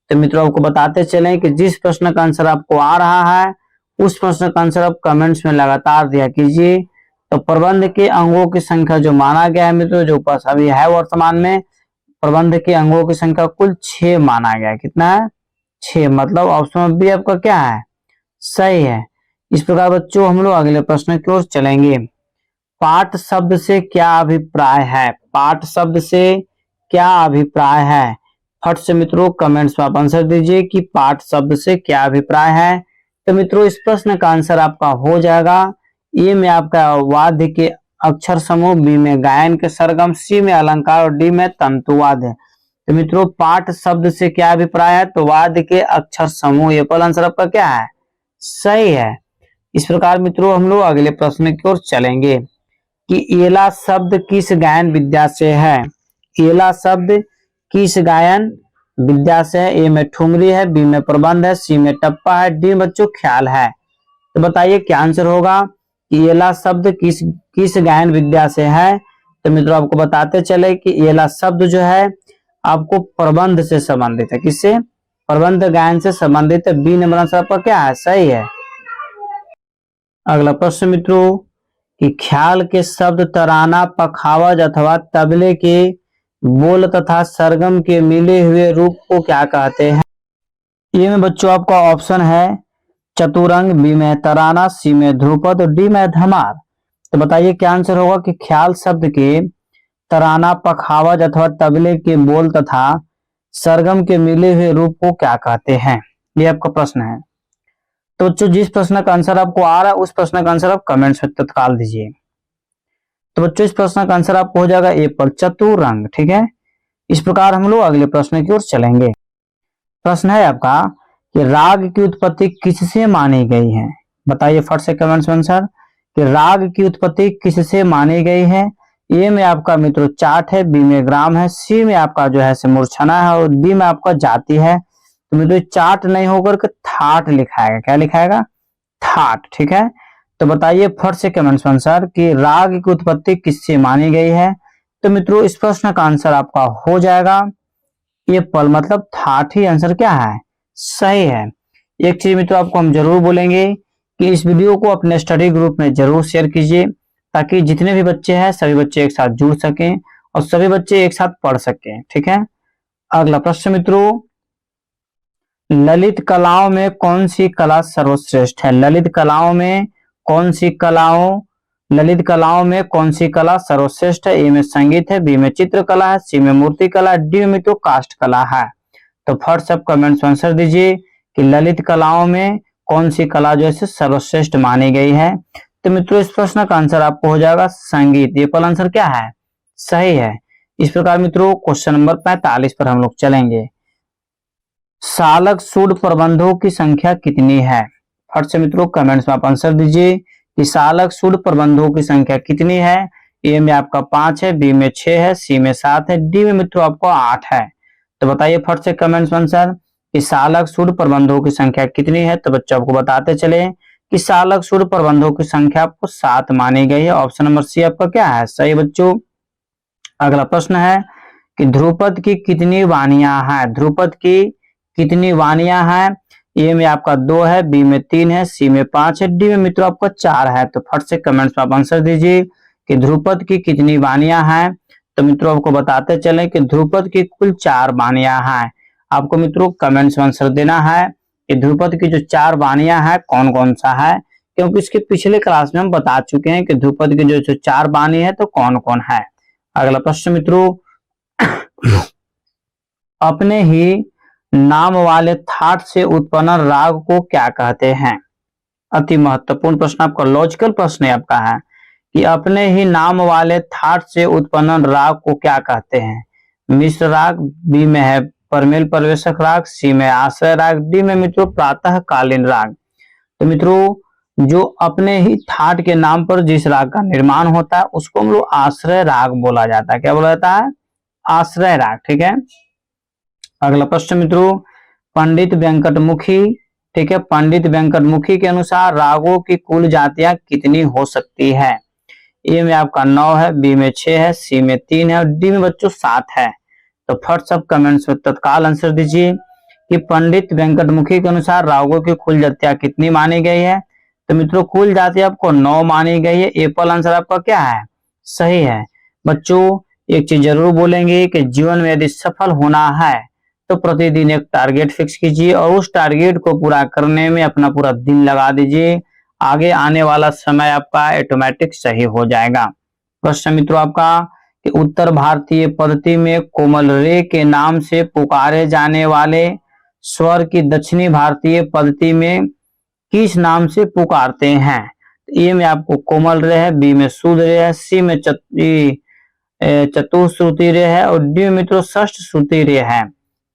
तो मित्रों आपको बताते चले कि जिस प्रश्न का आंसर आपको आ रहा है उस प्रश्न का आंसर आप कमेंट्स में लगातार दिया कीजिए। तो प्रबंध के अंगों की संख्या जो माना गया है मित्रों, जो पास अभी है वर्तमान में, प्रबंध के अंगों की संख्या कुल 6 माना गया है। कितना है, 6। मतलब ऑप्शन बी आपका क्या है, सही है। इस प्रकार बच्चों हम लोग अगले प्रश्न की ओर चलेंगे। पाठ शब्द से क्या अभिप्राय है। पाठ शब्द से क्या अभिप्राय है। फट से मित्रों कमेंट्स में आप आंसर दीजिए कि पाठ शब्द से क्या अभिप्राय है। तो मित्रों इस प्रश्न का आंसर आपका हो जाएगा ए में आपका वाद्य के अक्षर समूह, बी में गायन के सरगम, सी में अलंकार और डी में तंतुवाद्य। तो मित्रों पाठ शब्द से क्या अभिप्राय है, तो वाद्य के अक्षर समूह। ये पहला आंसर आपका क्या है, सही है। इस प्रकार मित्रों हम लोग अगले प्रश्न की ओर चलेंगे। कि एला शब्द किस गायन विद्या से है। एला शब्द किस गायन विद्या से है। ए में ठुमरी है, बी में प्रबंध है, सी में टप्पा है, डी बच्चों ख्याल है। तो बताइए क्या आंसर होगा कि एला शब्द किस गायन विद्या से है। तो मित्रों आपको बताते चले कि एला शब्द जो है आपको प्रबंध से संबंधित है। किससे? प्रबंध गायन से संबंधित है। बी नंबर आंसर आपका क्या है? सही है। अगला प्रश्न मित्रों कि ख्याल के शब्द तराना, पखावज अथवा तबले के बोल तथा सरगम के मिले हुए रूप को क्या कहते हैं। ये में बच्चों आपका ऑप्शन है चतुरंग, बी में तराना, सी में ध्रुपद और डी में धमार। तो बताइए क्या आंसर होगा कि ख्याल शब्द के तराना, पखावज अथवा तबले के बोल तथा सरगम के मिले हुए रूप को क्या कहते हैं। ये आपका प्रश्न है। तो बच्चों जिस प्रश्न का आंसर आपको आ रहा है उस प्रश्न का आंसर आप कमेंट्स में तत्काल दीजिए। तो बच्चों इस प्रश्न का आंसर आपको हो जाएगा ए पर चतुरंग। ठीक है, इस प्रकार हम लोग अगले प्रश्न की ओर चलेंगे। प्रश्न है आपका कि राग की उत्पत्ति किससे मानी गई है। बताइए फट से कमेंट्स में आंसर कि राग की उत्पत्ति किससे मानी गई है। ए में आपका मित्रों चाट है, बी में ग्राम है, सी में आपका जो है मूर्छना है और डी में आपका जाति है। तो मित्रों चाट नहीं होकर के थाट लिखाएगा। क्या लिखाएगा? थाट। ठीक है, तो बताइए फट से कमेंट्स में आंसर कि राग की उत्पत्ति किससे मानी गई है। तो मित्रों इस प्रश्न का आंसर आपका हो जाएगा ये पल मतलब थाट ही आंसर क्या है? सही है। एक चीज मित्रों आपको हम जरूर बोलेंगे कि इस वीडियो को अपने स्टडी ग्रुप में जरूर शेयर कीजिए ताकि जितने भी बच्चे हैं सभी बच्चे एक साथ जुड़ सकें और सभी बच्चे एक साथ पढ़ सकें। ठीक है, अगला प्रश्न मित्रों ललित कलाओं में कौन सी कला सर्वश्रेष्ठ है। ललित कलाओं में कौन सी कला सर्वश्रेष्ठ है। ए में संगीत है, बी में चित्रकला है, सी में मूर्ति कला, डी में मित्रों काष्ठ कला है। तो फट सब कमेंट्स में आंसर दीजिए कि ललित कलाओं में कौन सी कला जो है सर्वश्रेष्ठ मानी गई है। तो मित्रों इस प्रश्न का आंसर आपको हो जाएगा संगीत। ये पहला आंसर क्या है? सही है। इस प्रकार मित्रों क्वेश्चन नंबर 45 पर हम लोग चलेंगे। सालक सुड प्रबंधों की संख्या कितनी है। फट से मित्रों कमेंट्स में आप आंसर दीजिए कि सालक सुड प्रबंधों की संख्या कितनी है। ए में आपका 5 है, बी में 6 है, सी में 7 है, डी में मित्रों आपको 8 है। तो बताइए फट से कमेंट्स में आंसर कि सालक सुड प्रबंधों की संख्या कितनी है। तो बच्चों आपको बताते चले कि सालक सुड प्रबंधों की संख्या आपको 7 मानी गई है। ऑप्शन नंबर सी आपका क्या है? सही बच्चों। अगला प्रश्न है कि ध्रुपद की कितनी वाणियां हैं। ध्रुपद की कितनी वाणियां हैं। ए में आपका 2 है, बी में 3 है, सी में 5 है, डी में मित्रों आपका 4 है। तो फट से कमेंट्स में आप आंसर दीजिए कि ध्रुपद की कितनी वाणियां हैं। तो मित्रों आपको बताते चले कि ध्रुपद की कुल 4 वाणियां हैं। आपको मित्रों कमेंट्स में आंसर देना है कि ध्रुपद की जो 4 वाणियां हैं कौन कौन सा है, क्योंकि इसके पिछले क्लास में हम बता चुके हैं कि ध्रुपद की जो 4 वाणी है तो कौन कौन है। अगला प्रश्न मित्रों अपने ही नाम वाले थाट से उत्पन्न राग को क्या कहते हैं। अति महत्वपूर्ण प्रश्न आपका लॉजिकल प्रश्न है आपका है कि अपने ही नाम वाले थाट से उत्पन्न राग को क्या कहते हैं। मिश्र राग, बी में है परमेल परवेशक राग, सी में आश्रय राग, डी में मित्रों प्रातः कालीन राग। तो मित्रों जो अपने ही थाट के नाम पर जिस राग का निर्माण होता है उसको हम लोग आश्रय राग बोला जाता है। क्या बोला जाता है? आश्रय राग। ठीक है, अगला प्रश्न मित्रों पंडित वेंकटमुखी, ठीक है, पंडित वेंकटमुखी के अनुसार रागों की कुल जातियां कितनी हो सकती है। ए में आपका 9 है, बी में 6 है, सी में 3 है और डी में बच्चों 7 है। तो फट सब कमेंट्स में तत्काल आंसर दीजिए कि पंडित वेंकटमुखी के अनुसार रागों की कुल जातियां कितनी मानी गई है। तो मित्रों कुल जाति आपको 9 मानी गई है। एप्पल आंसर आपका क्या है? सही है। बच्चों एक चीज जरूर बोलेंगे कि जीवन में यदि सफल होना है तो प्रतिदिन एक टारगेट फिक्स कीजिए और उस टारगेट को पूरा करने में अपना पूरा दिन लगा दीजिए। आगे आने वाला समय आपका ऑटोमेटिक सही हो जाएगा। प्रश्न मित्रों आपका कि उत्तर भारतीय पद्धति में कोमल रे के नाम से पुकारे जाने वाले स्वर की दक्षिणी भारतीय पद्धति में किस नाम से पुकारते हैं। ए में आपको कोमल रे है, बी में शुद्ध रे है, सी में चतुश्रुति रे है और डी में मित्रों षष्ठ श्रुति रे है।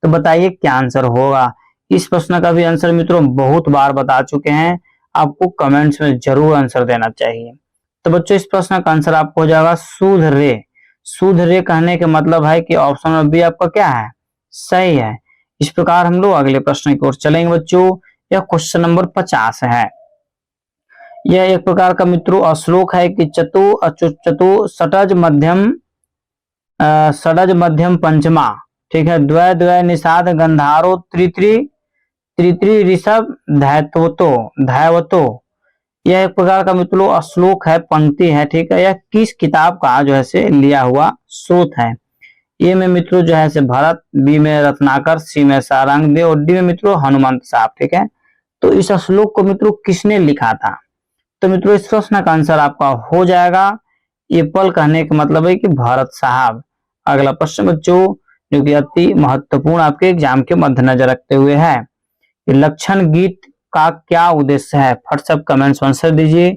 तो बताइए क्या आंसर होगा। इस प्रश्न का भी आंसर मित्रों बहुत बार बता चुके हैं, आपको कमेंट्स में जरूर आंसर देना चाहिए। तो बच्चों इस प्रश्न का आंसर आपको हो जाएगा सूद रे। सूद रे कहने के मतलब है कि ऑप्शन नंबर बी आपका क्या है, सही है। इस प्रकार हम लोग अगले प्रश्न की ओर चलेंगे बच्चों। यह क्वेश्चन नंबर 50 है। यह एक प्रकार का मित्रों श्लोक है कि चतु षटज मध्यम षडज मध्यम पंचमा, ठीक है, द्वय द्वय निषाद गंधारो त्रित्री त्रित्री ऋषभ धैवतो। यह एक प्रकार का मित्रों श्लोक है, पंक्ति है, ठीक है। यह किस किताब का जो है से लिया हुआ स्रोत है? ए में मित्रों जो है से भरत, बी में रत्नाकर, सी में सारंग और डी में मित्रों हनुमंत साहब, ठीक है। तो इस श्लोक को मित्रों किसने लिखा था? तो मित्रों इस प्रश्न का आंसर आपका हो जाएगा एप्पल, कहने का मतलब है कि भरत साहब। अगला प्रश्न बच्चों जो कि अति महत्वपूर्ण आपके एग्जाम के मद्देनजर रखते हुए है, लक्षण गीत का क्या उद्देश्य है? फट सब कमेंट्स आंसर दीजिए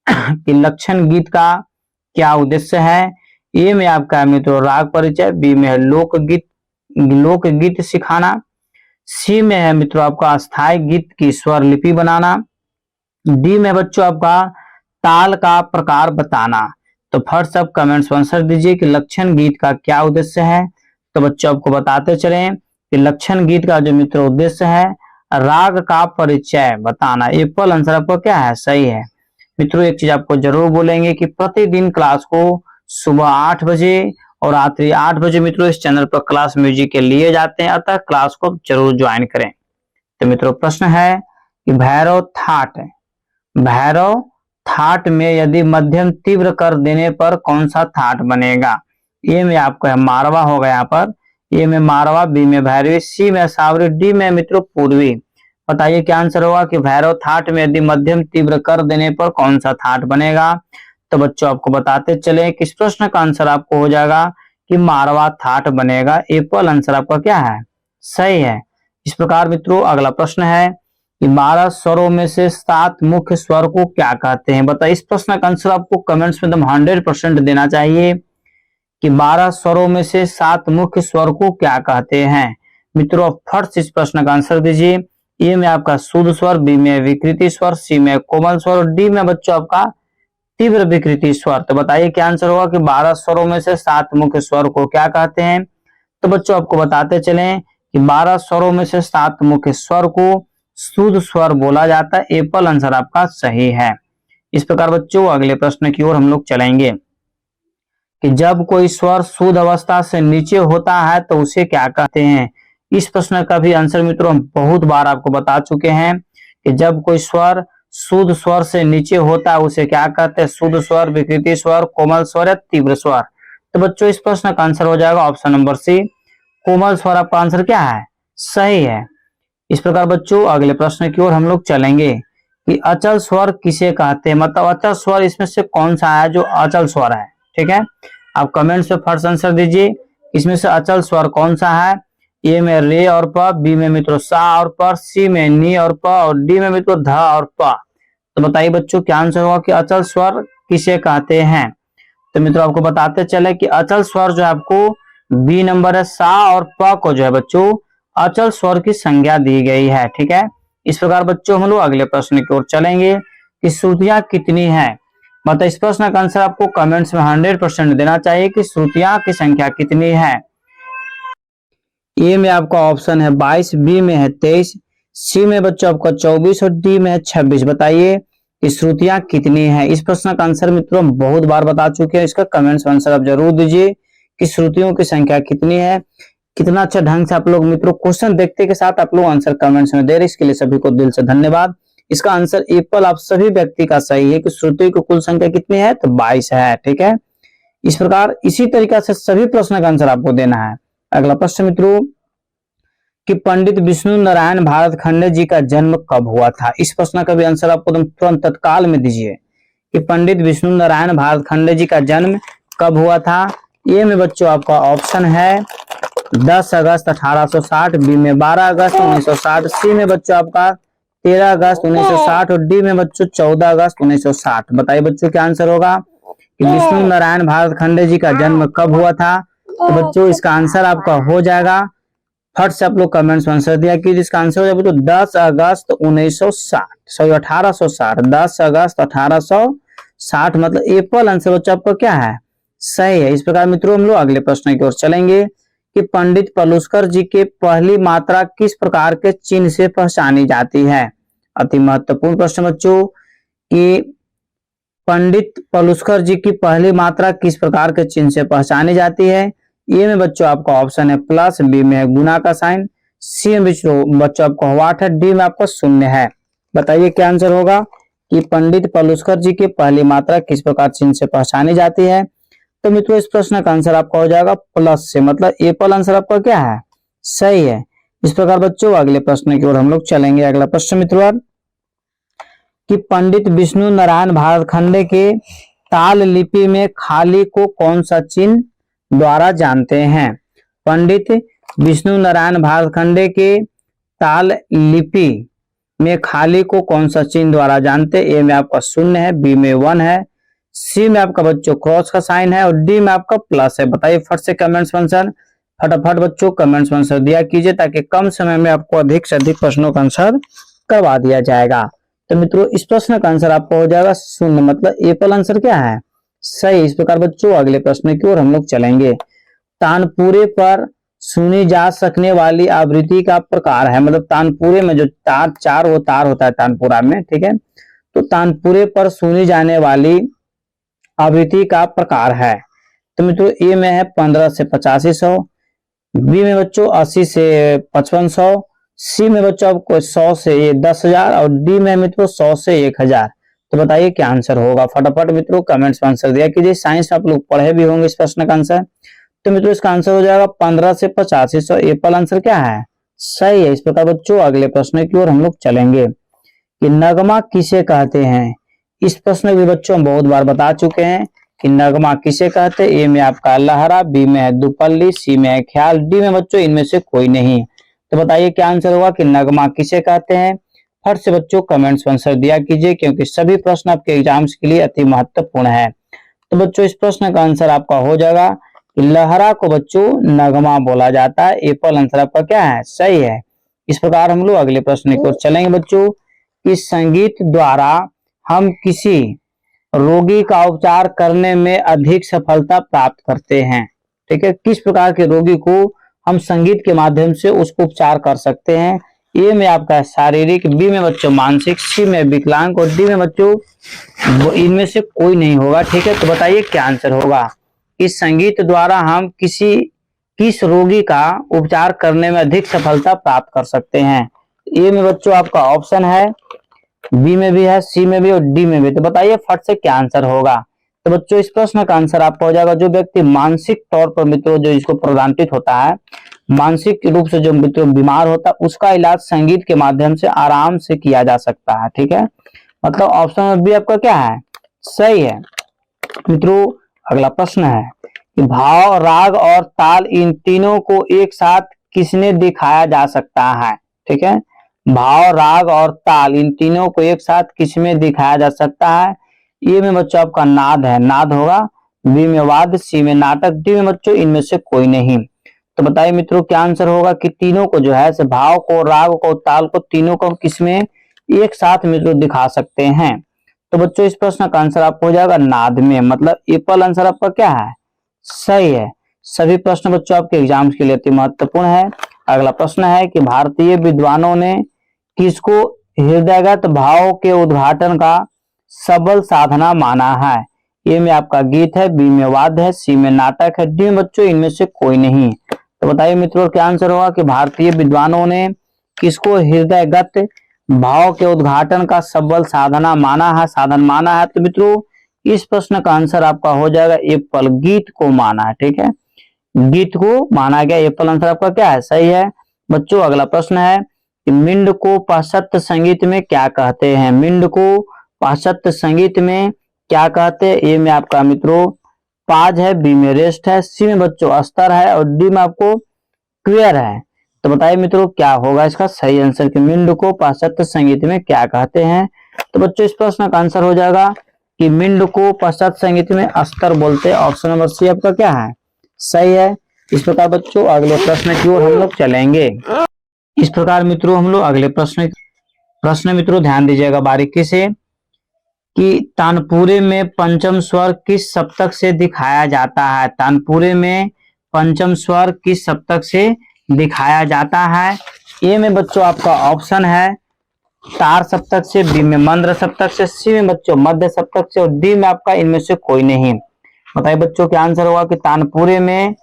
कि लक्षण गीत का क्या उद्देश्य है। ए में आपका मित्रों राग परिचय, बी में है लोकगीत सिखाना, सी में है मित्रों आपका अस्थायी गीत की स्वर लिपि बनाना, डी में बच्चों आपका ताल का प्रकार बताना। तो फट सब कमेंट्स आंसर दीजिए कि लक्षण गीत का क्या उद्देश्य है। तो बच्चों आपको बताते चलें कि लक्षण गीत का जो मित्रों उद्देश्य है राग का परिचय बताना। एप्पल आंसर आपको क्या है, सही है। मित्रों एक चीज आपको जरूर बोलेंगे कि प्रतिदिन क्लास को सुबह 8 बजे और रात्रि 8 बजे मित्रों इस चैनल पर क्लास म्यूजिक के लिए जाते हैं, अतः क्लास को जरूर ज्वाइन करें। तो मित्रों प्रश्न है कि भैरव थाट में यदि मध्यम तीव्र कर देने पर कौन सा थाट बनेगा? ए में आपको है मारवा होगा यहाँ पर, ए में मारवा, बी में भैरवी, सी में सावरी, डी में मित्रों पूर्वी। बताइए क्या आंसर होगा कि भैरव थाट में यदि मध्यम तीव्र कर देने पर कौन सा थाट बनेगा? तो बच्चों आपको बताते चले कि इस प्रश्न का आंसर आपको हो जाएगा कि मारवा थाट बनेगा। एप्पल आंसर आपका क्या है, सही है। इस प्रकार मित्रों अगला प्रश्न है कि 12 स्वरों में से 7 मुख्य स्वर को क्या कहते हैं? बताइए इस प्रश्न का आंसर आपको कमेंट्स में एकदम 100% देना चाहिए कि 12 स्वरों में से 7 मुख्य स्वर को क्या कहते हैं। मित्रों फर्स्ट इस प्रश्न का आंसर दीजिए। ए में आपका शुद्ध स्वर, बी में विकृति स्वर, सी में कोमल स्वर और डी में बच्चों आपका तीव्र विकृति स्वर। तो बताइए क्या आंसर होगा कि 12 स्वरों में से 7 मुख्य स्वर को क्या कहते हैं? तो बच्चों आपको बताते चले कि 12 स्वरों में से 7 मुख्य स्वर को शुद्ध स्वर बोला जाता है। एप्पल आंसर आपका सही है। इस प्रकार बच्चों अगले प्रश्न की ओर हम लोग चलेंगे कि जब कोई स्वर शुद्ध अवस्था से नीचे होता है तो उसे क्या कहते हैं? इस प्रश्न का भी आंसर मित्रों हम बहुत बार आपको बता चुके हैं कि जब कोई स्वर शुद्ध स्वर से नीचे होता है उसे क्या कहते हैं? शुद्ध स्वर, विकृति स्वर, कोमल स्वर या तीव्र स्वर। तो बच्चों इस प्रश्न का आंसर हो जाएगा ऑप्शन नंबर सी, कोमल स्वर आपका आंसर क्या है, सही है। इस प्रकार बच्चों अगले प्रश्न की ओर हम लोग चलेंगे कि अचल स्वर किसे कहते हैं? मतलब अचल स्वर इसमें से कौन सा है जो अचल स्वर है, ठीक है। आप कमेंट्स में फर्स्ट आंसर दीजिए इसमें से अचल स्वर कौन सा है। ए में रे और प, बी में मित्रों सा और प, सी में नी और प और डी में मित्रों ध और प। तो बताइए बच्चों क्या आंसर होगा कि अचल स्वर किसे कहते हैं? तो मित्रों आपको बताते चले कि अचल स्वर जो है आपको बी नंबर है, सा और प को जो है बच्चों अचल स्वर की संज्ञा दी गई है, ठीक है। इस प्रकार बच्चों हम लोग अगले प्रश्न की ओर चलेंगे कि श्रुतियां कितनी है। मतलब इस प्रश्न का आंसर आपको कमेंट्स में 100% देना चाहिए कि श्रुतियां की संख्या कितनी है। ए में आपका ऑप्शन है 22, बी में है 23, सी में बच्चों आपका 24 और डी में है 26। बताइए कि श्रुतियां कितनी है। इस प्रश्न का आंसर मित्रों हम बहुत बार बता चुके हैं, इसका कमेंट्स में आंसर आप जरूर दीजिए कि श्रुतियों की संख्या कितनी है। कितना अच्छा ढंग से आप लोग मित्रों क्वेश्चन देखते के साथ आप लोग आंसर कमेंट्स में दे रहे, इसके लिए सभी को दिल से धन्यवाद। इसका आंसर एप्पल आप सभी व्यक्ति का सही है कि श्रुति की कुल संख्या कितनी है, तो 22 है, ठीक है। इस प्रकार इसी तरीका से सभी प्रश्न का आंसर आपको देना है। अगला प्रश्न मित्रों कि पंडित विष्णु नारायण भारत खंडे जी का जन्म कब हुआ था। इस प्रश्न का भी आंसर आपको तुरंत तत्काल में दीजिए कि पंडित विष्णु नारायण भारत खंडे जी का जन्म कब हुआ था। ए में बच्चों आपका ऑप्शन है 10 अगस्त 1860, बी में 12 अगस्त 1960, सी में बच्चों आपका 13 अगस्त 1960 और डी में बच्चों 14 अगस्त 1960। बताइए बच्चों क्या आंसर होगा कि विष्णु नारायण भारत खंडे जी का जन्म कब हुआ था। तो बच्चों इसका आंसर आपका हो जाएगा, फट से आप लोग कमेंट्स में आंसर दिया कि इसका आंसर हो जाएगा तो 10 अगस्त 1960, सॉरी 1860, 10 अगस्त 1860 60 मतलब एप्पल आंसर बच्चों आपका क्या है, सही है। इस प्रकार मित्रों हम लोग अगले प्रश्न की ओर चलेंगे कि पंडित पलुस्कर जी के पहली मात्रा किस प्रकार के चिन्ह से पहचानी जाती है। अति महत्वपूर्ण प्रश्न बच्चों कि पंडित पलुस्कर जी की पहली मात्रा किस प्रकार के चिन्ह से पहचानी जाती है। ए में बच्चों आपका ऑप्शन है प्लस, बी में है गुना का साइन, सी में बच्चों आपको व्हाट है, डी में आपका शून्य है। बताइए क्या आंसर होगा कि पंडित पलुस्कर जी की पहली मात्रा किस प्रकार चिन्ह से पहचानी जाती है। तो मित्रों इस प्रश्न का आंसर आपका हो जाएगा प्लस से, मतलब एप्पल आंसर आपका क्या है, सही है। इस प्रकार बच्चों अगले प्रश्न की ओर हम लोग चलेंगे। अगला प्रश्न मित्रों कि पंडित विष्णु नारायण भारतखंडे के ताल लिपि में खाली को कौन सा चिन्ह द्वारा जानते हैं। पंडित विष्णु नारायण भारतखंडे के ताल लिपि में खाली को कौन सा चिन्ह द्वारा जानते। ए में आपका शून्य है, बी में 1 है, सी में आपका बच्चों क्रॉस का साइन है और डी में आपका प्लस है। बताइए फट से कमेंट्स आंसर, फटाफट बच्चों कमेंट्स आंसर दिया कीजिए ताकि कम समय में आपको अधिक से अधिक प्रश्नों का आंसर करवा दिया जाएगा। तो मित्रों इस प्रश्न का आंसर आपका हो जाएगा शून्य, मतलब एप्पल आंसर क्या है, सही। इस प्रकार बच्चों अगले प्रश्न की ओर हम लोग चलेंगे। तानपुरे पर सुनी जा सकने वाली आवृत्ति का प्रकार है, मतलब तानपुरे में जो तार चार वो तार होता है तानपुरा में, ठीक है। तो तानपुरे पर सुनी जाने वाली आवृत्ति का प्रकार है। तो मित्रों ए में है 15 से 8500, बी में बच्चों 80 से 5500, सी में बच्चों आपको 100 से 10,000 और डी में मित्रों 100 से 1000। तो बताइए क्या आंसर होगा, फटाफट मित्रों कमेंट्स में आंसर दिया कीजिए। साइंस आप लोग पढ़े भी होंगे इस प्रश्न का आंसर। तो मित्रों इसका आंसर हो जाएगा 15 से 8500, एप्पल आंसर क्या है, सही है। इस प्रकार बच्चों अगले प्रश्न की ओर हम लोग चलेंगे कि नगमा किसे कहते हैं। इस प्रश्न भी बच्चों हम बहुत बार बता चुके हैं कि नगमा किसे कहते हैं। ए में आपका लहरा, बी में है दुपल्ली, सी में है ख्याल, डी में बच्चों इनमें से कोई नहीं। तो बताइए क्या आंसर होगा कि नगमा किसे कहते हैं। फट से बच्चों कमेंट्स में आंसर दिया कीजिए क्योंकि सभी प्रश्न आपके एग्जाम्स के लिए अति महत्वपूर्ण है। तो बच्चों इस प्रश्न का आंसर आपका हो जाएगा कि लहरा को बच्चों नगमा बोला जाता है। एप्पल आंसर आपका क्या है, सही है। इस प्रकार हम लोग अगले प्रश्न की ओर चलेंगे बच्चों कि संगीत द्वारा हम किसी रोगी का उपचार करने में अधिक सफलता प्राप्त करते हैं, ठीक है। किस प्रकार के रोगी को हम संगीत के माध्यम से उसको उपचार कर सकते हैं। ए में आपका शारीरिक, बी में बच्चों मानसिक, सी में विकलांग और डी में बच्चों इनमें से कोई नहीं होगा, ठीक है। तो बताइए क्या आंसर होगा। इस संगीत द्वारा हम किस रोगी का उपचार करने में अधिक सफलता प्राप्त कर सकते हैं। ए में बच्चों आपका ऑप्शन है, बी में भी है, सी में भी और डी में भी। तो बताइए फट से क्या आंसर होगा। तो बच्चों इस प्रश्न का आंसर आपका हो जाएगा जो व्यक्ति मानसिक तौर पर मित्रों जो इसको प्रदान्वित होता है, मानसिक रूप से जो मित्रों बीमार होता है उसका इलाज संगीत के माध्यम से आराम से किया जा सकता है, ठीक है। मतलब ऑप्शन बी आपका क्या है, सही है। मित्रों अगला प्रश्न है कि भाव, राग और ताल इन तीनों को एक साथ किसने दिखाया जा सकता है, ठीक है। भाव, राग और ताल इन तीनों को एक साथ किसमें दिखाया जा सकता है। ए में बच्चों आपका नाद है, नाद होगा, बी में वाद्य, सी में नाटक, डी में बच्चों इनमें से कोई नहीं। तो बताइए मित्रों क्या आंसर होगा कि तीनों को जो है भाव को, राग को, ताल को, तीनों को किसमें एक साथ मित्रों दिखा सकते हैं। तो बच्चों इस प्रश्न का आंसर आपको हो जाएगा नाद में, मतलब एप्पल आंसर आपका क्या है, सही है। सभी प्रश्न बच्चों आपके एग्जाम्स के लिए अति महत्वपूर्ण है। अगला प्रश्न है कि भारतीय विद्वानों ने किसको हृदयगत भाव के उद्घाटन का सबल साधना माना है। ए में आपका गीत है, बी में वाद्य है, सी में नाटक है, डी में बच्चों इनमें से कोई नहीं। तो बताइए मित्रों क्या आंसर होगा कि भारतीय विद्वानों ने किसको हृदयगत भाव के उद्घाटन का सबल साधना माना है, साधन माना है। तो मित्रों इस प्रश्न का आंसर आपका हो जाएगा एप्पल, गीत को माना है, ठीक है। गीत को माना गया, एप्पल आंसर आपका क्या है, सही है। बच्चों अगला प्रश्न है कि मिंड को पाश्चात्य संगीत में क्या कहते हैं। मिंड को पाश्चात्य संगीत में क्या कहते हैं। ए में आपका मित्रों पाज है, बी में रेस्ट है, सी में बच्चों अस्तर है और डी में आपको क्वेयर है। तो बताइए मित्रों क्या होगा इसका सही आंसर कि मिंड को पाश्चात्य संगीत में क्या कहते हैं। तो बच्चों इस प्रश्न का आंसर हो जाएगा कि मिंड को पाश्चात्य संगीत में अस्तर बोलते हैं। ऑप्शन नंबर सी आपका क्या है, सही है। इस प्रकार बच्चों अगले प्रश्न की ओर हम लोग चलेंगे। इस प्रकार मित्रों हम लोग अगले प्रश्न मित्रों ध्यान दीजिएगा बारीकी से कि तानपुरे में पंचम स्वर किस सप्तक से दिखाया जाता है। तानपुरे में पंचम स्वर किस सप्तक से दिखाया जाता है। ए में बच्चों आपका ऑप्शन है तार सप्तक से, बी में मंद्र सप्तक से, सी में बच्चों मध्य सप्तक से और डी में आपका इनमें से कोई नहीं। बताइए बच्चों क्या आंसर होगा कि तानपुरे में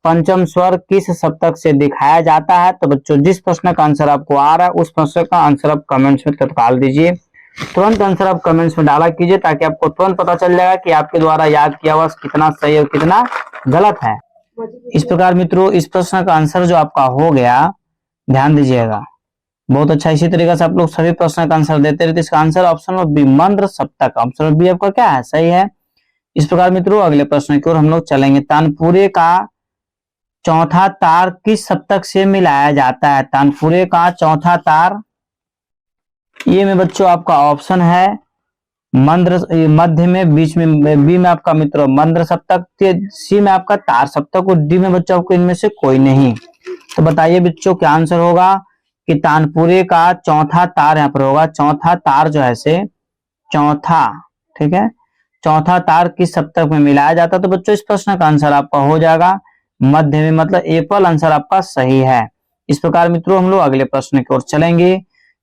पंचम स्वर किस सप्तक से दिखाया जाता है। तो बच्चों जिस प्रश्न का आंसर आपको आ रहा है उस प्रश्न का आंसर आप कमेंट्स में तत्काल दीजिए। तुरंत आंसर आप कमेंट्स में डाला कीजिए ताकि आपको तुरंत पता चल जाएगा कि आपके द्वारा याद किया हुआ कितना सही और कितना गलत है। इस प्रकार मित्रों इस प्रश्न का आंसर जो आपका हो गया, ध्यान दीजिएगा, बहुत अच्छा। इसी तरीके से आप लोग सभी प्रश्न का आंसर देते रहते। इसका आंसर ऑप्शन में बी मंद्र सप्तक, ऑप्शन बी आपका क्या है, सही है। इस प्रकार मित्रों अगले प्रश्न की ओर हम लोग चलेंगे। तानपुरे का चौथा तार किस सप्तक से मिलाया जाता है। तानपुरे का चौथा तार, ये में बच्चों आपका ऑप्शन है मंद्र, मध्य में, बीच में, बी में आपका मित्रों मंद्र सप्तक, सी में आपका तार सप्तक और डी में बच्चों आपको इनमें से कोई नहीं। तो बताइए बच्चों क्या आंसर होगा कि तानपुरे का चौथा तार यहाँ पर होगा। चौथा तार जो है से चौथा, ठीक है, चौथा तार किस सप्तक में मिलाया जाता है। तो बच्चों इस प्रश्न का आंसर आपका हो जाएगा मध्य में, मतलब एप्पल आंसर आपका सही है। इस प्रकार मित्रों हम लोग अगले प्रश्न की ओर चलेंगे।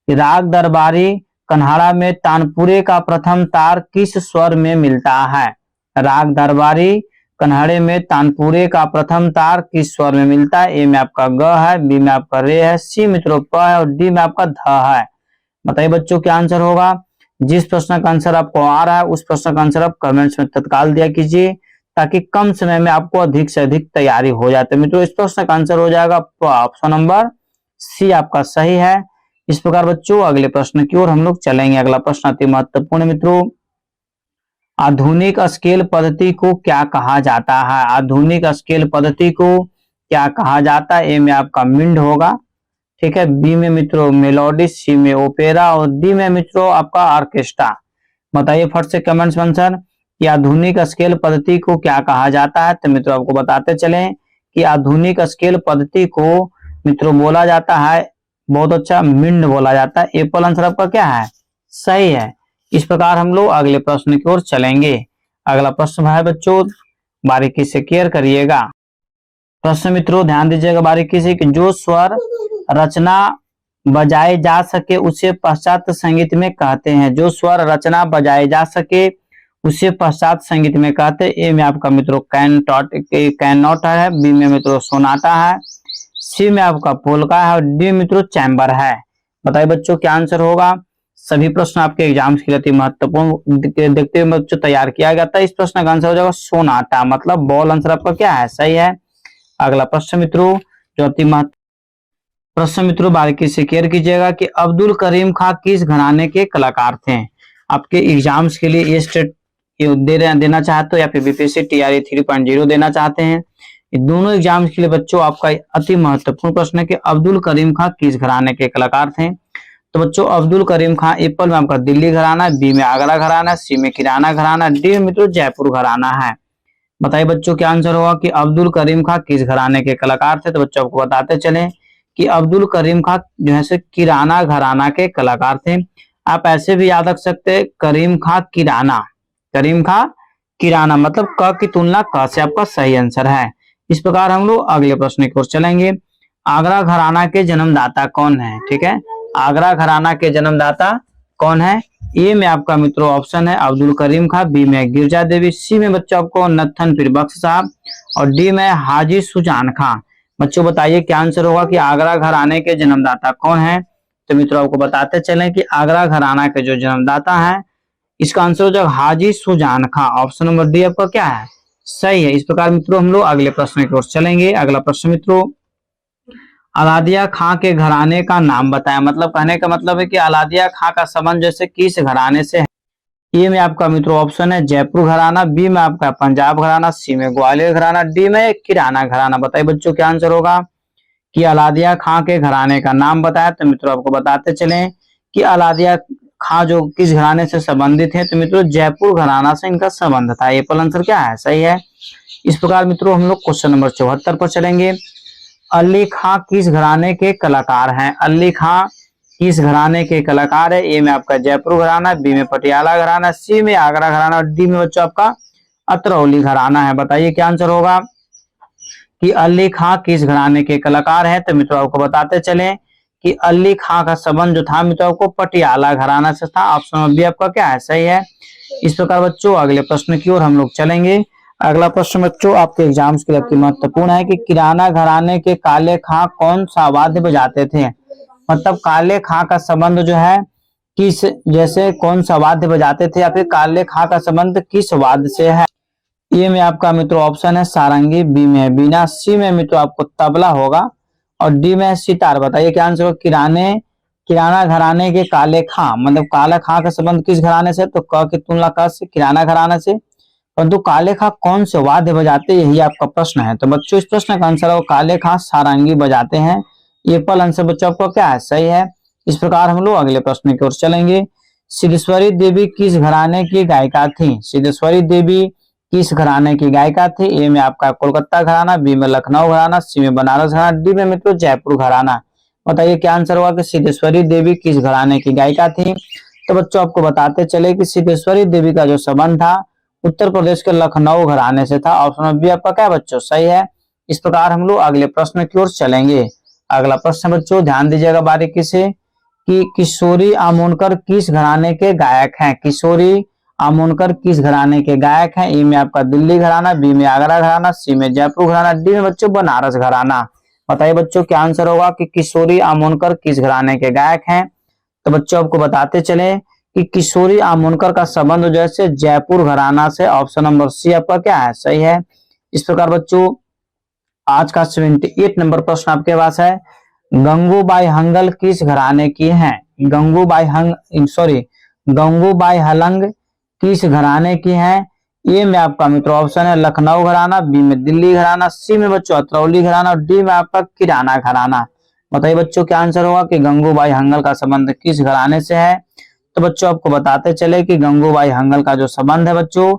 राग दरबारी कन्हाड़ा में तानपुरे का प्रथम तार किस स्वर में मिलता है। राग दरबारी कन्हाड़े में तानपुरे का प्रथम तार किस स्वर में मिलता है। ए में आपका ग है, बी में आपका रे है, सी मित्रों प है और डी में आपका ध है। बताइए बच्चों क्या आंसर होगा। जिस प्रश्न का आंसर आपको आ रहा है उस प्रश्न का आंसर आप कमेंट्स में तत्काल दिया कीजिए ताकि कम समय में आपको अधिक से अधिक तैयारी हो जाते। मित्रों इस प्रश्न का आंसर हो जाएगा ऑप्शन नंबर सी आपका सही है। इस प्रकार बच्चों अगले प्रश्न की ओर हम लोग चलेंगे। अगला प्रश्न अति महत्वपूर्ण मित्रों, आधुनिक स्केल पद्धति को क्या कहा जाता है। आधुनिक स्केल पद्धति को क्या कहा जाता है। ए में आपका मिंड होगा, ठीक है, बी में मित्रों मेलोडी, सी में ओपेरा और डी में मित्रों आपका ऑर्केस्ट्रा। बताइए फट से कमेंट्स में आंसर कि आधुनिक स्केल पद्धति को क्या कहा जाता है। तो मित्रों आपको बताते चले कि आधुनिक स्केल पद्धति को मित्रों बोला जाता है, बहुत अच्छा, मिंड बोला जाता है। एप्पल आंसर आपका क्या है, सही है। इस प्रकार हम लोग अगले प्रश्न की ओर चलेंगे। अगला प्रश्न है बच्चों, बारीकी से केयर करिएगा। प्रश्न मित्रों ध्यान दीजिएगा बारीकी से कि जो स्वर रचना बजाए जा सके उसे पश्चात संगीत में कहते हैं। जो स्वर रचना बजाए जा सके उसे पश्चात संगीत में कहते हैं। ए में आपका मित्रों कैनॉट है, बी में मित्रों सोनाटा है, सी में आपका पोल्का है और डी मित्रों चैम्बर है। बताइए बच्चों क्या आंसर होगा। सभी प्रश्न आपके एग्जाम्स के लिए अति महत्वपूर्ण देखते हुए बच्चों तैयार किया गया था। इस प्रश्न का आंसर हो जाएगा सोनाटा, मतलब बॉल आंसर आपका क्या है, सही है। अगला प्रश्न मित्रों जो अति महत्वपूर्ण प्रश्न मित्रों बारीकी से केयर कीजिएगा कि अब्दुल करीम खां किस घराने के कलाकार थे। आपके एग्जाम्स के लिए ये स्टेट देना चाहते हो या फिर बीपीएससी टीआरई 3.0 देना चाहते हैं, दोनों एग्जाम्स के लिए बच्चों आपका अति महत्वपूर्ण प्रश्न है कि अब्दुल करीम खां किस घराने के कलाकार थे। तो बच्चों अब्दुल करीम खां एप्पल में आपका दिल्ली घराना, बी में आगरा घराना, सी में किराना घराना, डी में मित्रों जयपुर घराना है। बताइए बच्चों क्या आंसर होगा कि अब्दुल करीम खां किस घराने के कलाकार थे। तो बच्चों आपको बताते चले कि अब्दुल करीम खां जो है किराना घराना के कलाकार थे। आप ऐसे भी याद रख सकते हैं करीम खां किराना, करीम खां किराना, मतलब क की तुलना क से आपका सही आंसर है। इस प्रकार हम लोग अगले प्रश्न की ओर चलेंगे। आगरा घराना के जन्मदाता कौन है, ठीक है, आगरा घराना के जन्मदाता कौन है। ए में आपका मित्रों ऑप्शन है अब्दुल करीम खां, बी में गिरजा देवी, सी में बच्चों आपको नत्थन पीर बख्श साहब और डी में हाजी सुजान खां। बच्चों बताइए क्या आंसर होगा कि आगरा घराने के जन्मदाता कौन है। तो मित्रों आपको बताते चलें कि आगरा घराना के जो जन्मदाता है इसका आंसर हो जाएगा हाजी सुजान खां, ऑप्शन नंबर डी आपका क्या है, सही है। इस प्रकार मित्रों हम लोग अगले प्रश्न की ओर चलेंगे। अगला प्रश्न मित्रों, अलादिया खां के घराने का नाम बताएं। मतलब कहने का मतलब है कि अलादिया खां का संबंध जैसे किस घराने से है। ए में आपका मित्रों ऑप्शन है जयपुर घराना, बी में आपका पंजाब घराना, सी में ग्वालियर घराना, डी में किराना घराना। बताइए बच्चों क्या आंसर होगा कि अलादिया खां के घराने का नाम बताया। तो मित्रों आपको बताते चले कि अलादिया खां जो किस घराने से संबंधित है। तो मित्रों जयपुर घराना से इनका संबंध था। एप्पल आंसर क्या है, सही है। इस प्रकार मित्रों हम लोग क्वेश्चन नंबर 74 पर चलेंगे। अली खां किस घराने के कलाकार हैं। अली खां किस घराने के कलाकार है? ए में आपका जयपुर घराना, बी में पटियाला घराना, सी में आगरा घराना और डी में बच्चों आपका अतरौली घराना है। बताइए क्या आंसर होगा कि अली खां किस घराने के कलाकार है? तो मित्रों आपको बताते चले कि अली खां का संबंध जो था मित्रों आपको पटियाला घराना से था। ऑप्शन नंबर बी आपका क्या है? सही है। इस प्रकार बच्चों अगले प्रश्न की ओर हम लोग चलेंगे। अगला प्रश्न बच्चों आपके एग्जाम्स के लिए अति महत्वपूर्ण है कि किराना घराने के काले खां कौन सा वाद्य बजाते थे? मतलब काले खां का संबंध जो है किस, जैसे कौन सा वाद्य बजाते थे, या फिर काले खां का संबंध किस वाद्य से है? ए में आपका मित्रों ऑप्शन है सारंगी, बी में है बीना, सी में मित्रों आपको तबला होगा और डी में है सितार। बताइए क्या आंसर होगा? किराना घराने के काले खां, मतलब काला खां का संबंध किस घराने से? तो क की तुलना क से, किराना घराना से। परंतु काले खां कौन से वाद्य बजाते, यही आपका प्रश्न है। तो बच्चों इस प्रश्न का आंसर होगा काले खां सारंगी बजाते हैं। ये पल आंसर बच्चों आपको क्या है? सही है। इस प्रकार हम लोग अगले प्रश्न की ओर चलेंगे। सिद्धेश्वरी देवी किस घराने की गायिका थी? सिद्धेश्वरी देवी किस घराने की गायिका थी? ए में आपका कोलकाता घराना, बी में लखनऊ घराना, सी में बनारस घराना, डी में मित्रों जयपुर घराना। बताइए क्या आंसर होगा कि सिद्धेश्वरी देवी किस घराने की गायिका थी? तो बच्चों आपको बताते चले कि सिद्धेश्वरी देवी का जो संबंध था उत्तर प्रदेश के लखनऊ घराने से था। ऑप्शन बी आपका क्या बच्चों? सही है। इस प्रकार हम लोग अगले प्रश्न की ओर चलेंगे। अगला प्रश्न बच्चों ध्यान दीजिएगा बारीकी से कि किशोरी आमोणकर किस घराने के गायक हैं? किशोरी आमोणकर किस घराने के गायक हैं? ए में आपका दिल्ली घराना, बी में आगरा घराना, सी में जयपुर घराना, डी में बच्चों बनारस घराना। बताइए बच्चों क्या आंसर होगा कि किशोरी आमोणकर किस घराने के गायक हैं? तो बच्चों आपको बताते चले कि किशोरी आमोणकर का संबंध जैसे जयपुर घराना से। ऑप्शन नंबर सी आपका क्या है? सही है। इस प्रकार बच्चों आज का 78 नंबर प्रश्न आपके पास है। गंगूबाई हंगल किस घराने की हैं? गंगूबाई हलंग किस घराने की हैं? ए में आपका मित्रों ऑप्शन है लखनऊ घराना, बी में दिल्ली घराना, सी में बच्चों अतरौली घराना और डी में आपका किराना घराना। बताइए बच्चों क्या आंसर होगा कि गंगूबाई हंगल का संबंध किस घराने से है? तो बच्चों आपको बताते चले कि गंगूबाई हंगल का जो संबंध है बच्चों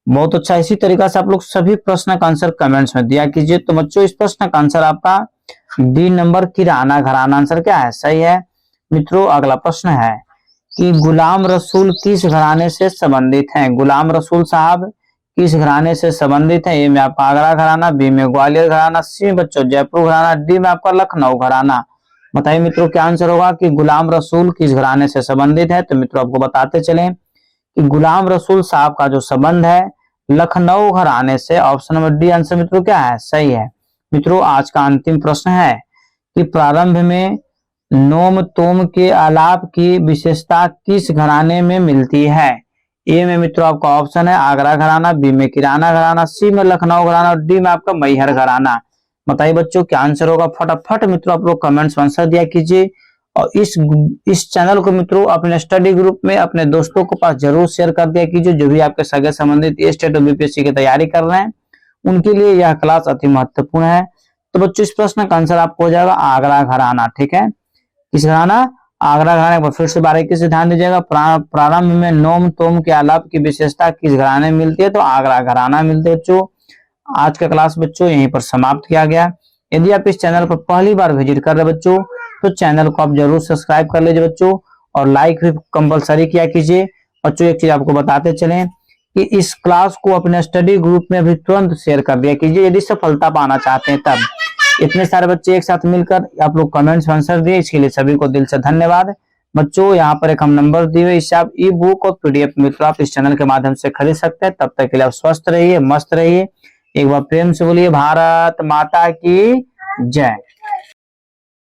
बहुत अच्छा। इसी तरीके से आप लोग सभी प्रश्न का आंसर कमेंट्स में दिया कीजिए। तो बच्चों इस प्रश्न का आंसर आपका डी नंबर किराना घराना आंसर क्या है? सही है। मित्रों अगला प्रश्न है कि गुलाम रसूल किस घराने से संबंधित हैं? गुलाम रसूल साहब किस घराने से संबंधित हैं? ए में आपका आगरा घराना, बी में ग्वालियर घराना, सी में बच्चों जयपुर घराना, डी में आपका लखनऊ घराना। बताइए मित्रों क्या आंसर होगा कि गुलाम रसूल किस घराने से संबंधित है? तो मित्रों आपको बताते चले कि गुलाम रसूल साहब का जो संबंध है लखनऊ घराने से। ऑप्शन नंबर डी आंसर मित्रों क्या है? सही है। मित्रों आज का अंतिम प्रश्न है कि प्रारंभ में नोम तोम के आलाप की विशेषता किस घराने में मिलती है? ए में मित्रों आपका ऑप्शन है आगरा घराना, बी में किराना घराना, सी में लखनऊ घराना और डी में आपका मैहर घराना। बताइए बच्चों क्या आंसर होगा? फटाफट मित्रों आप लोग कमेंट्स में आंसर दिया कीजिए और इस चैनल को मित्रों अपने स्टडी ग्रुप में अपने दोस्तों को पास जरूर शेयर कर दिया कीजिए। जो भी आपके सगे संबंधित स्टेट और बीपीएससी की तैयारी कर रहे हैं उनके लिए यह क्लास अति महत्वपूर्ण है। तो बच्चों इस प्रश्न का आंसर आपको हो जाएगा आगरा घराना। ठीक है, किस घराना? आगरा घराने पर फिर से बारीकी से ध्यान दीजिएगा। प्रारंभ में नोम तोम के आलाप की विशेषता किस घराने में मिलती है? तो आगरा घराना मिलती है। बच्चों आज का क्लास बच्चों यहीं पर समाप्त किया गया। यदि आप इस चैनल पर पहली बार विजिट कर रहे बच्चों तो चैनल को आप जरूर सब्सक्राइब कर लीजिए बच्चों और लाइक भी कंपलसरी किया कीजिए। बच्चों एक चीज आपको बताते चलें कि इस क्लास को अपने स्टडी ग्रुप में भी तुरंत शेयर कर दिया कीजिए यदि सफलता पाना चाहते हैं तब। इतने सारे बच्चे एक साथ मिलकर आप लोग कमेंट्स में आंसर दिए, इसके लिए सभी को दिल से धन्यवाद। बच्चों यहाँ पर एक हम नंबर दिए हुए, इससे आप ई बुक और पीडीएफ मित्रों आप इस चैनल के माध्यम से खरीद सकते हैं। तब तक के लिए आप स्वस्थ रहिए, मस्त रहिए। एक बार प्रेम से बोलिए भारत माता की जय।